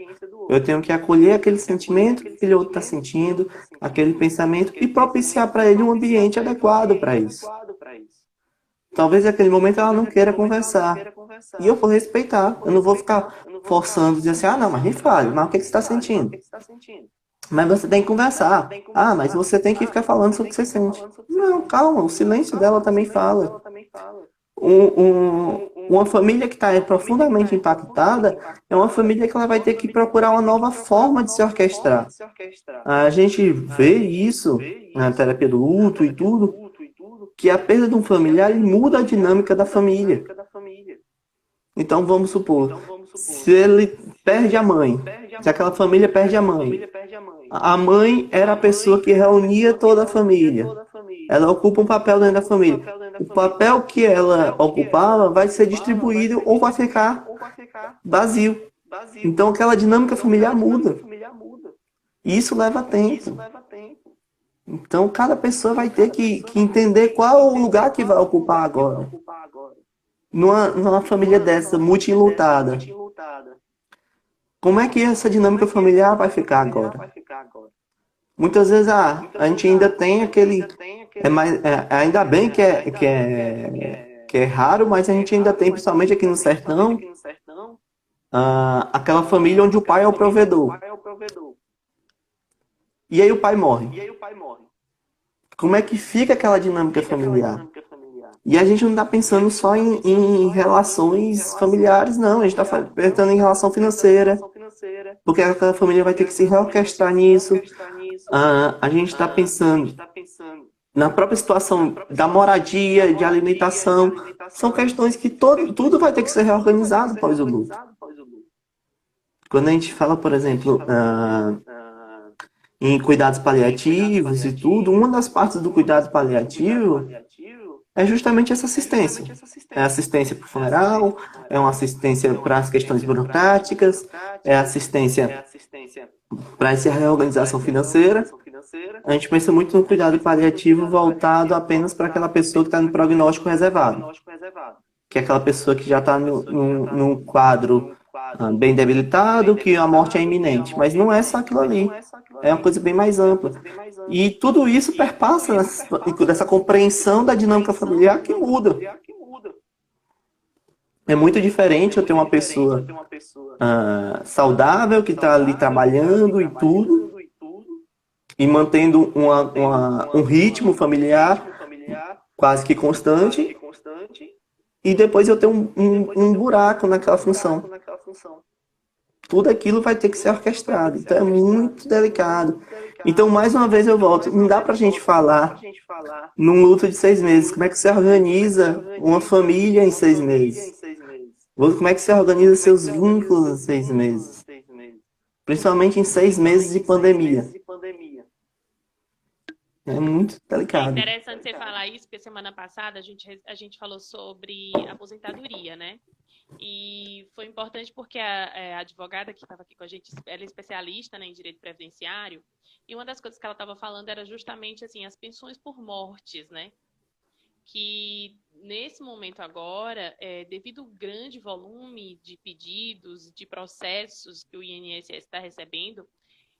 Eu tenho que acolher aquele sentimento que aquele outro está sentindo, aquele pensamento, e propiciar para ele um ambiente adequado para isso. Talvez naquele momento ela não queira conversar. E eu vou respeitar. Eu não vou ficar forçando, dizer assim, não, mas me fale, mas o que você está sentindo? Mas você tem que conversar. Mas você tem que ficar falando sobre o que você sente. Não, calma, o silêncio dela também fala. Uma família que está profundamente impactada é uma família que ela vai ter que procurar uma nova forma de se orquestrar. A gente vê isso na terapia do luto e tudo, que a perda de um familiar ele muda a dinâmica da família. Então vamos supor, se ele perde a mãe, se aquela família perde a mãe era a pessoa que reunia toda a família. Ela ocupa um papel dentro da família. O papel que ela ocupava vai ser distribuído ou vai ficar vazio. Então aquela dinâmica familiar muda. E isso leva tempo. Então cada pessoa vai ter que entender qual é o lugar que vai ocupar agora. Numa família dessa, multi-enlutada. Como é que essa dinâmica familiar vai ficar agora? Muitas vezes a gente ainda tem Ainda bem que é raro, mas a gente ainda tem, principalmente aqui no sertão, aquela família onde o pai é o provedor. E aí o pai morre. Como é que fica aquela dinâmica familiar? E a gente não está pensando só em relações familiares, não. A gente está pensando em relação financeira, porque aquela família vai ter que se reorquestrar nisso. A gente está pensando na própria situação da moradia, de alimentação. São questões que tudo vai ter que ser reorganizado após o luto. Quando a gente fala, por exemplo, em cuidados paliativos e tudo, uma das partes do cuidado paliativo é justamente essa assistência. É assistência para o funeral, é uma assistência para as questões burocráticas, é assistência para essa reorganização financeira. A gente pensa muito no cuidado paliativo voltado apenas para aquela pessoa que está no prognóstico reservado, que é aquela pessoa que já está num quadro bem debilitado, que a morte é iminente. Mas não é só aquilo ali. É uma coisa bem mais ampla. E tudo isso perpassa dessa compreensão da dinâmica familiar que muda. É muito diferente eu ter uma pessoa saudável, que está ali trabalhando e tudo, e mantendo um ritmo familiar quase que constante, e depois eu tenho um buraco naquela função. Tudo aquilo vai ter que ser orquestrado. Então é muito delicado. Então, mais uma vez eu volto. Não dá pra gente falar num luto de 6 meses. Como é que você organiza uma família em 6 meses? Como é que você organiza seus vínculos em 6 meses? Principalmente em 6 meses de pandemia. É muito delicado. É interessante você falar isso, porque semana passada a gente falou sobre aposentadoria, né? E foi importante porque a advogada que estava aqui com a gente, ela é especialista, né, em direito previdenciário, e uma das coisas que ela estava falando era justamente assim, as pensões por mortes, né? Que nesse momento agora, devido ao grande volume de pedidos, de processos que o INSS está recebendo,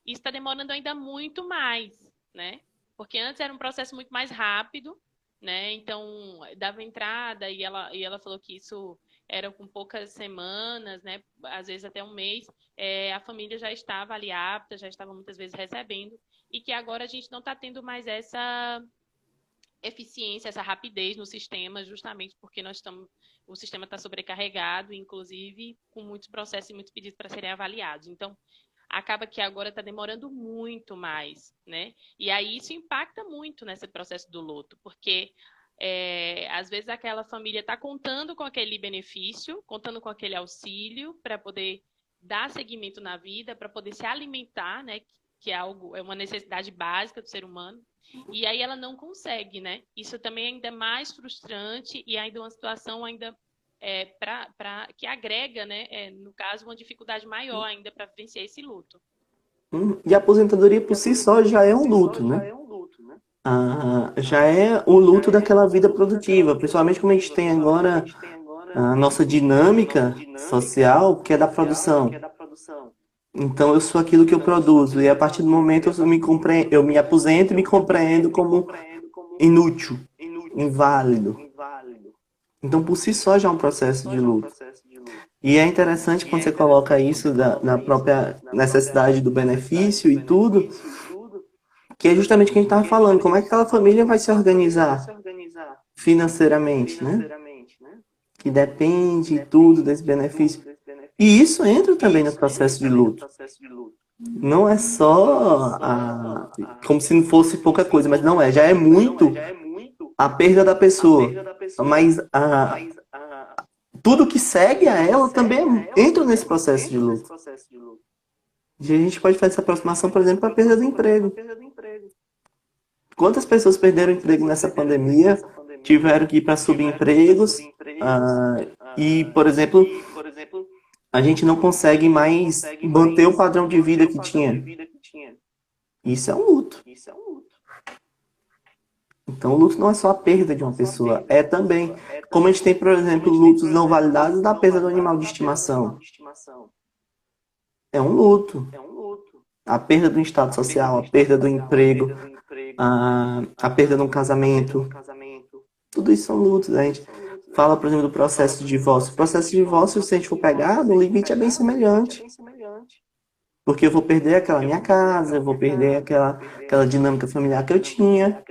isso está demorando ainda muito mais, né? Porque antes era um processo muito mais rápido, né? Então, dava entrada e ela falou que isso era com poucas semanas, né? Às vezes até um mês, a família já estava ali apta, já estava muitas vezes recebendo, e que agora a gente não está tendo mais essa eficiência, essa rapidez no sistema, justamente porque o sistema está sobrecarregado, inclusive com muitos processos e muitos pedidos para serem avaliados. Então, acaba que agora está demorando muito mais, né? E aí isso impacta muito nesse processo do luto, porque às vezes aquela família está contando com aquele benefício, contando com aquele auxílio para poder dar seguimento na vida, para poder se alimentar, né? Que é uma necessidade básica do ser humano. E aí ela não consegue, né? Isso também é ainda mais frustrante e ainda uma situação ainda que agrega, né? No caso, uma dificuldade maior ainda para vencer esse luto. E a aposentadoria por si só já é um luto, né? Já é o luto daquela vida produtiva, principalmente como a gente tem agora a nossa dinâmica social, que é da produção. Então, eu sou aquilo que eu produzo, e a partir do momento eu me aposento e me compreendo como inútil, inválido. Então, por si só, já é um processo de luto. E é interessante quando você coloca isso na própria necessidade do benefício e tudo, que é justamente o que a gente estava falando, como é que aquela família vai se organizar financeiramente, né? Que depende tudo desse benefício. E isso entra também no processo de luto. Não é só como se não fosse pouca coisa, mas não é. Já é muito a perda da pessoa. Mas tudo que segue a ela também entra nesse processo de luto. E a gente pode fazer essa aproximação, por exemplo, para a perda do emprego. Quantas pessoas perderam emprego nessa pandemia, tiveram que ir para subempregos, e, por exemplo, a gente não consegue mais manter o padrão de vida que tinha. Isso é um luto. Então, o luto não é só a perda de uma pessoa, é também, como a gente tem, por exemplo, lutos não validados da perda do animal de estimação. É um luto. A perda do estado social, a perda do emprego, a perda de um casamento. Tudo isso são lutos. A gente fala, por exemplo, do processo de divórcio. O processo de divórcio, se a gente for pegar, no limite é bem semelhante. Porque eu vou perder aquela minha casa, eu vou perder aquela dinâmica familiar que eu tinha.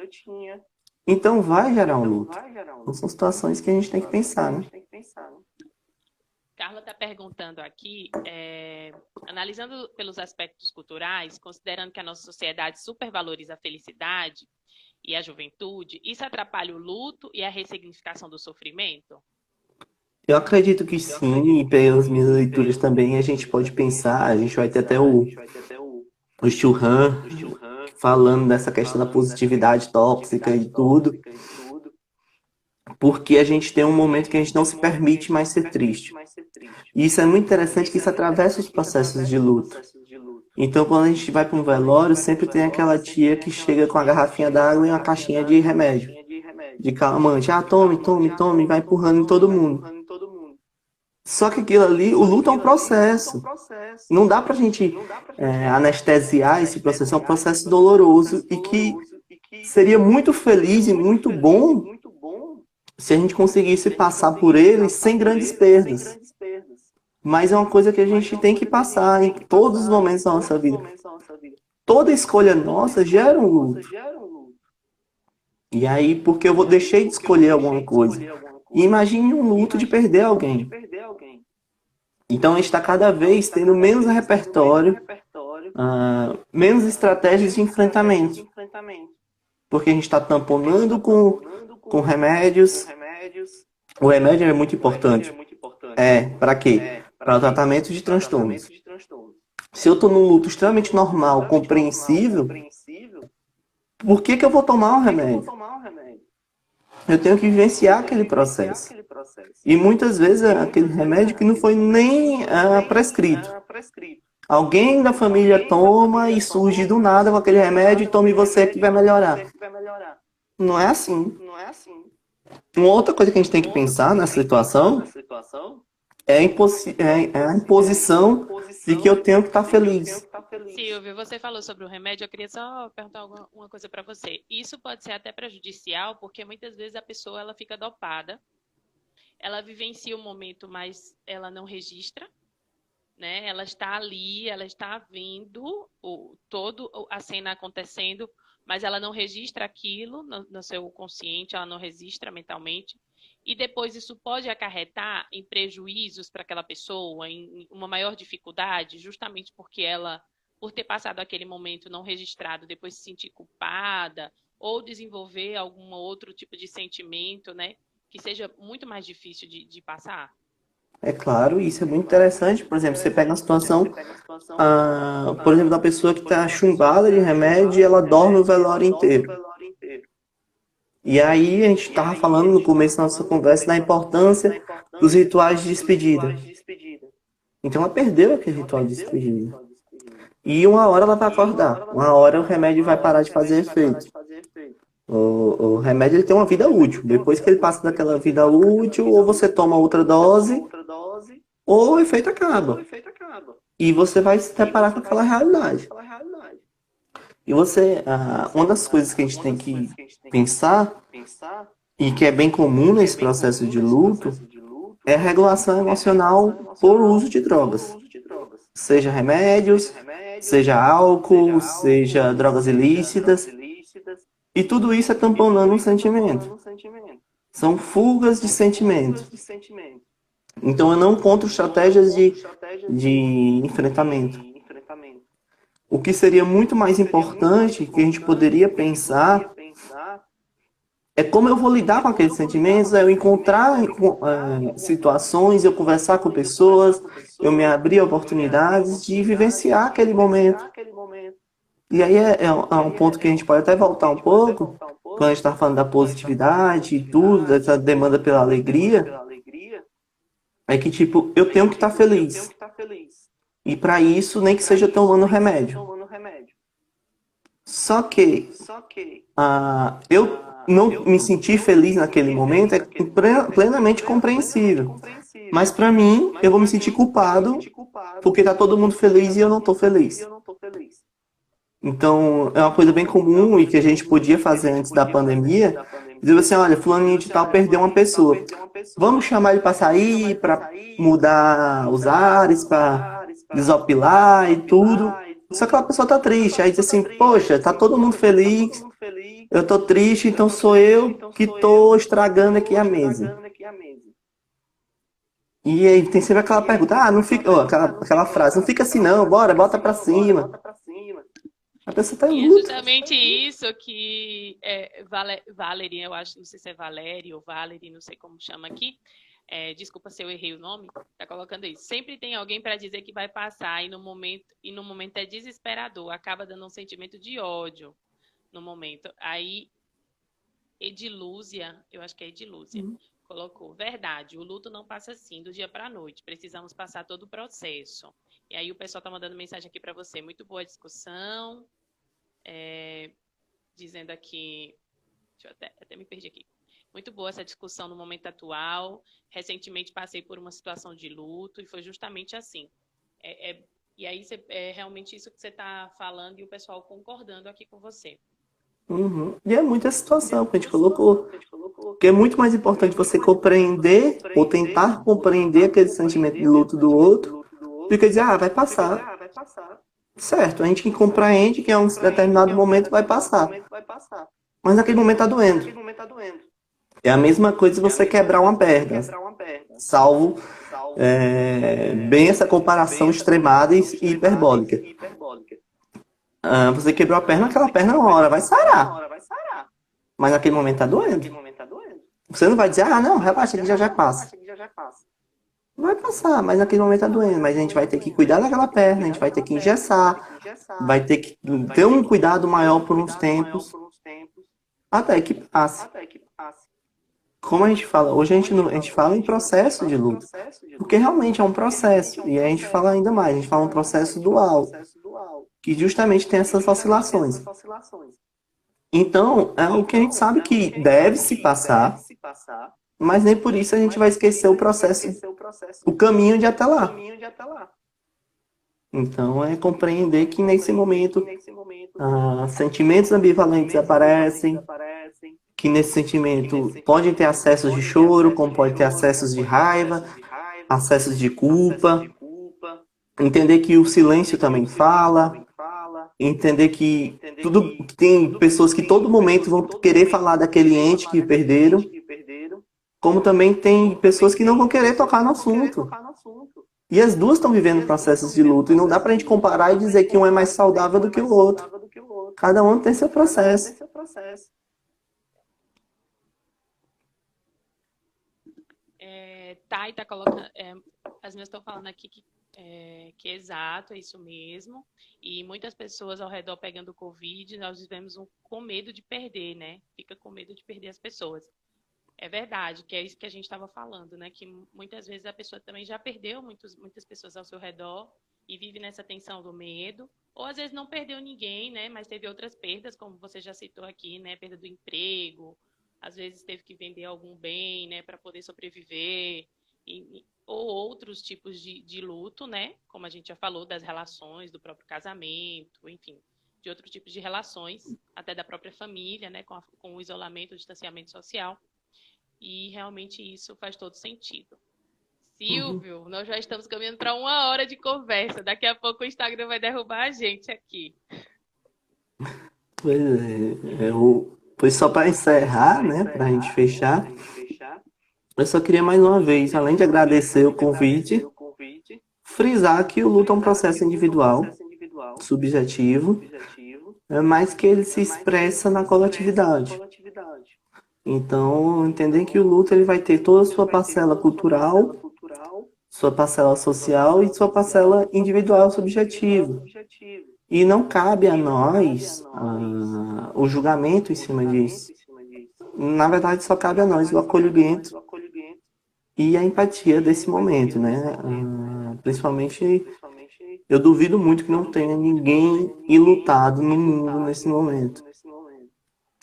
Então vai gerar um luto. Então, são situações que a gente tem que pensar, né? Carla está perguntando aqui, analisando pelos aspectos culturais, considerando que a nossa sociedade supervaloriza a felicidade e a juventude, isso atrapalha o luto e a ressignificação do sofrimento? Eu acredito que sim, e pelas minhas leituras também a gente pode pensar, a gente vai ter até o Churran falando dessa questão da positividade tóxica e tudo, porque a gente tem um momento que a gente não se permite mais ser triste. E isso é muito interessante que isso atravessa os processos de luto. Então, quando a gente vai para um velório, sempre tem aquela tia que chega com a garrafinha d'água e uma caixinha de remédio, de calmante. Ah, tome, tome, tome, vai empurrando em todo mundo. Só que aquilo ali, o luto é um processo. Não dá pra gente anestesiar esse processo, é um processo doloroso e que seria muito feliz e muito bom se a gente conseguisse passar por ele sem grandes perdas. Mas é uma coisa que a gente tem que passar em todos os momentos da nossa vida. Toda escolha nossa gera um luto. E aí, porque deixei de escolher alguma coisa. E imagine um luto de perder alguém. Então a gente está cada vez tendo menos repertório, menos estratégias de enfrentamento. Porque a gente está tamponando com remédios. O remédio é muito importante. Para quê? Para o tratamento de transtornos. Se eu estou num luto extremamente normal, compreensível, por que eu vou tomar um remédio? Eu tenho que vivenciar aquele processo. E muitas vezes é aquele remédio que não foi nem prescrito. Alguém da família toma e surge do nada com aquele remédio e tome você que vai melhorar. Não é assim. Uma outra coisa que a gente tem que pensar nessa situação é a imposição de que eu tenho que estar feliz. Silvio, você falou sobre o remédio, eu queria só perguntar uma coisa para você. Isso pode ser até prejudicial, porque muitas vezes a pessoa ela fica dopada, ela vivencia o momento, mas ela não registra, né? Ela está ali, ela está vendo toda a cena acontecendo, mas ela não registra aquilo no seu consciente, ela não registra mentalmente. E depois isso pode acarretar em prejuízos para aquela pessoa, em uma maior dificuldade, justamente porque ela, por ter passado aquele momento não registrado, depois se sentir culpada ou desenvolver algum outro tipo de sentimento, né, que seja muito mais difícil de passar. É claro, isso é muito interessante. Por exemplo, você pega uma situação, por exemplo, da pessoa que está chumbada de remédio e ela dorme o velório inteiro. E aí a gente estava falando no começo da nossa conversa da importância dos rituais de despedida. Então ela perdeu aquele ritual de despedida. E uma hora ela vai acordar, uma hora o remédio vai parar de fazer efeito. O remédio ele tem uma vida útil. Depois que ele passa daquela vida útil, ou você toma outra dose, ou o efeito acaba. E você vai se deparar com aquela realidade. E uma das coisas que a gente tem que pensar, e que é bem comum nesse processo de luto, é a regulação emocional por uso de drogas. Seja remédios, seja álcool, seja drogas ilícitas. E tudo isso é tamponando um sentimento. São fugas de sentimento. Então eu não encontro estratégias de enfrentamento. O que seria muito mais importante, que a gente poderia pensar, é como eu vou lidar com aqueles sentimentos, é eu encontrar situações, eu conversar com pessoas, eu me abrir oportunidades de vivenciar aquele momento. E aí é um ponto que a gente pode até voltar um pouco, quando a gente está falando da positividade e tudo, dessa demanda pela alegria, é que, tipo, eu tenho que estar feliz. E para isso, nem que seja tomando remédio. Só que eu não me sentir feliz naquele momento é plenamente compreensível. Mas para mim, eu vou me sentir culpado porque tá todo mundo feliz e eu não tô feliz. Então, é uma coisa bem comum e que a gente podia fazer antes da pandemia, dizer assim, olha, fulaninho de tal perdeu uma pessoa. Vamos chamar ele para sair, para mudar os ares, para desopilar e tudo. Só que aquela pessoa tá triste. Aí diz assim, poxa, tá todo mundo feliz, eu tô triste, então sou eu que tô estragando aqui a mesa. E aí tem sempre aquela pergunta, não fica, aquela frase, não fica assim não, bora, bota pra cima. A pessoa tá em E é luto. justamente isso que Valerie, eu acho, não sei se é Valéria ou Valerie, não sei como chama aqui. Desculpa se eu errei o nome, tá colocando isso. Sempre tem alguém para dizer que vai passar e no momento é desesperador, acaba dando um sentimento de ódio no momento. Aí Edilúzia, eu acho que é Edilúzia, colocou, verdade, o luto não passa assim do dia para a noite, precisamos passar todo o processo. E aí o pessoal tá mandando mensagem aqui para você, muito boa discussão, dizendo aqui, deixa eu até me perdi aqui, muito boa essa discussão no momento atual, recentemente passei por uma situação de luto e foi justamente assim. E aí é realmente isso que você está falando e o pessoal concordando aqui com você. Uhum. E é muita situação que a gente colocou. Porque é muito mais importante você compreender ou tentar compreender aquele sentimento de luto do outro do que dizer, vai passar. Certo, a gente compreende que em um determinado momento vai passar. Mas naquele momento está doendo. É a mesma coisa se você quebrar uma perna. Salvo bem essa comparação extremada e hiperbólica. Você quebrou a perna, aquela perna uma hora vai sarar. Mas naquele momento está doendo. Você não vai dizer, não, relaxa que já passa. Vai passar, mas naquele momento tá doendo. Mas a gente vai ter que cuidar daquela perna, a gente vai ter que engessar, vai ter que ter um cuidado maior por uns tempos, até que passe. Como a gente fala, hoje a gente fala em processo de luto, porque realmente é um processo, e a gente fala ainda mais, a gente fala um processo dual, que justamente tem essas oscilações. Então, é o que a gente sabe que deve se passar, mas nem por isso a gente vai esquecer o processo, o caminho de até lá. Então, é compreender que nesse momento sentimentos ambivalentes aparecem, que nesse sentimento podem ter acessos de choro, como pode ter acessos de raiva, acessos de culpa, entender que o silêncio também fala, entender que tudo tem pessoas que todo momento vão querer falar daquele ente que perderam, como também tem pessoas que não vão querer tocar no assunto. E as duas estão vivendo processos de luto, e não dá pra gente comparar e dizer que um é mais saudável do que o outro. Cada um tem seu processo. Thay tá colocando, as minhas estão falando aqui que é exato, é isso mesmo. E muitas pessoas ao redor pegando Covid, nós vivemos com medo de perder, né? Fica com medo de perder as pessoas. É verdade, que é isso que a gente estava falando, né? Que muitas vezes a pessoa também já perdeu muitas pessoas ao seu redor e vive nessa tensão do medo. Ou às vezes não perdeu ninguém, né? Mas teve outras perdas, como você já citou aqui, né? Perda do emprego, às vezes teve que vender algum bem, né? Para poder sobreviver. Ou outros tipos de luto, né? Como a gente já falou, das relações, do próprio casamento, enfim, de outros tipos de relações, até da própria família, né? Com o isolamento, o distanciamento social. E realmente isso faz todo sentido. Silvio, nós já estamos caminhando para 1 hora de conversa. Daqui a pouco o Instagram vai derrubar a gente aqui. Pois é, foi só para encerrar, né? Para a gente fechar. Eu só queria mais uma vez, além de agradecer o convite, frisar que o luto é um processo individual, subjetivo, mas que ele se expressa na coletividade. Então, entender que o luto ele vai ter toda a sua parcela cultural, sua parcela social e sua parcela individual subjetiva. E não cabe a nós o julgamento em cima disso. Na verdade, só cabe a nós o acolhimento e a empatia desse momento, né? Principalmente, eu duvido muito que não tenha ninguém enlutado no mundo nesse momento.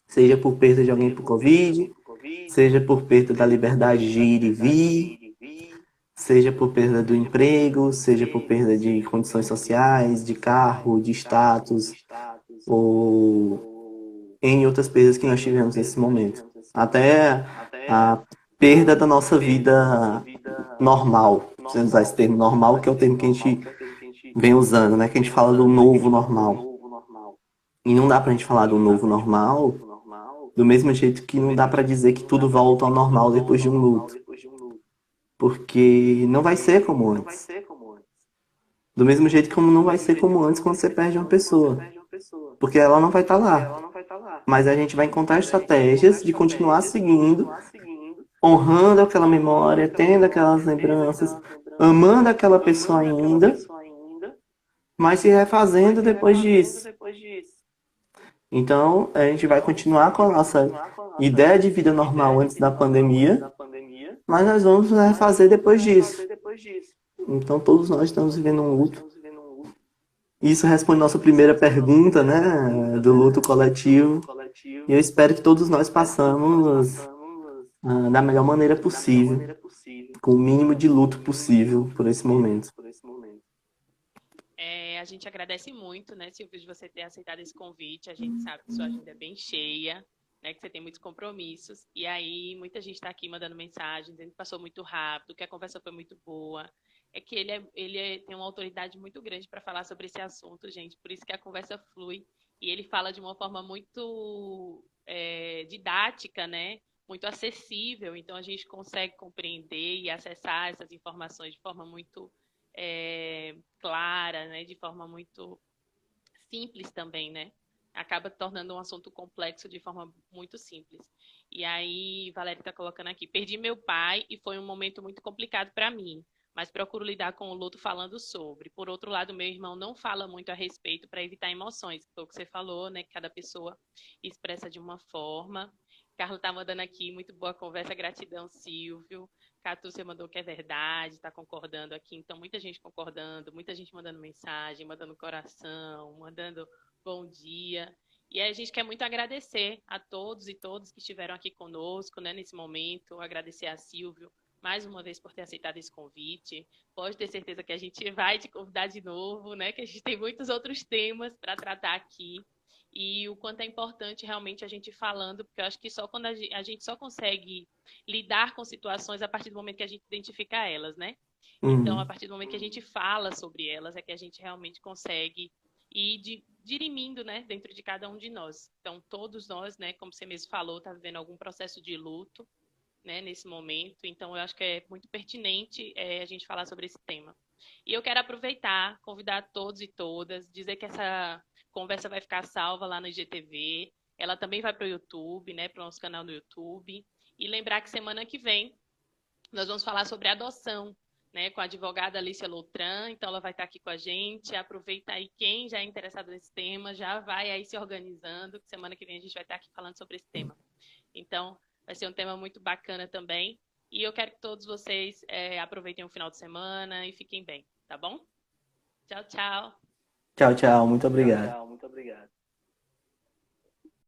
Seja por perda de alguém por Covid, seja por perda da liberdade de ir e vir, seja por perda do emprego, seja por perda de condições sociais, de carro, de status, ou em outras perdas que nós tivemos nesse momento. Até a perda da nossa vida normal, precisamos usar esse termo normal, que é o termo que a gente vem usando, né? Que a gente fala do novo normal. E não dá pra gente falar do novo normal do mesmo jeito que não dá pra dizer que tudo volta ao normal depois de um luto. Porque não vai ser como antes. Do mesmo jeito como não vai ser como antes quando você perde uma pessoa. Porque ela não vai estar lá. Mas a gente vai encontrar estratégias de continuar seguindo, honrando aquela memória, tendo aquelas lembranças, amando aquela pessoa ainda, mas se refazendo depois disso. Então, a gente vai continuar com a nossa ideia de vida normal antes da pandemia, mas nós vamos refazer depois disso. Então, todos nós estamos vivendo um luto. Isso responde a nossa primeira pergunta, né, do luto coletivo. E eu espero que todos nós passamos da melhor maneira possível, com o mínimo de luto possível por esse momento. A gente agradece muito, né, Silvio, de você ter aceitado esse convite. A gente sabe que sua agenda é bem cheia, né, que você tem muitos compromissos. E aí, muita gente está aqui mandando mensagem, dizendo que passou muito rápido, que a conversa foi muito boa. É que tem uma autoridade muito grande para falar sobre esse assunto, gente. Por isso que a conversa flui. E ele fala de uma forma muito didática, né? Muito acessível. Então, a gente consegue compreender e acessar essas informações de forma muito clara, né? De forma muito simples também, né? Acaba tornando um assunto complexo de forma muito simples. E aí, Valéria está colocando aqui, perdi meu pai e foi um momento muito complicado para mim, mas procuro lidar com o luto falando sobre. Por outro lado, meu irmão não fala muito a respeito para evitar emoções, que foi o que você falou, né? Que cada pessoa expressa de uma forma. Carlos está mandando aqui, muito boa conversa, gratidão, Silvio. Catu, você mandou que é verdade, está concordando aqui. Então, muita gente concordando, muita gente mandando mensagem, mandando coração, mandando bom dia. E a gente quer muito agradecer a todos e todas que estiveram aqui conosco, né, nesse momento. Agradecer a Silvio, mais uma vez, por ter aceitado esse convite. Pode ter certeza que a gente vai te convidar de novo, né, que a gente tem muitos outros temas para tratar aqui. E o quanto é importante realmente a gente falando, porque eu acho que só quando a gente só consegue lidar com situações a partir do momento que a gente identifica elas, né? Então, a partir do momento que a gente fala sobre elas, é que a gente realmente consegue ir dirimindo, né, dentro de cada um de nós. Então, todos nós, né, como você mesmo falou, tá vivendo algum processo de luto, né, nesse momento. Então, eu acho que é muito pertinente a gente falar sobre esse tema. E eu quero aproveitar, convidar todos e todas, dizer que essa conversa vai ficar salva lá no IGTV. Ela também vai para o YouTube, né, para o nosso canal no YouTube. E lembrar que semana que vem nós vamos falar sobre adoção, né, com a advogada Alicia Loutran. Então, ela vai estar aqui com a gente. Aproveita aí, quem já é interessado nesse tema, já vai aí se organizando, que semana que vem a gente vai estar aqui falando sobre esse tema. Então, vai ser um tema muito bacana também. E eu quero que todos vocês aproveitem o final de semana e fiquem bem, tá bom? Tchau, tchau. Tchau, tchau. Muito obrigado.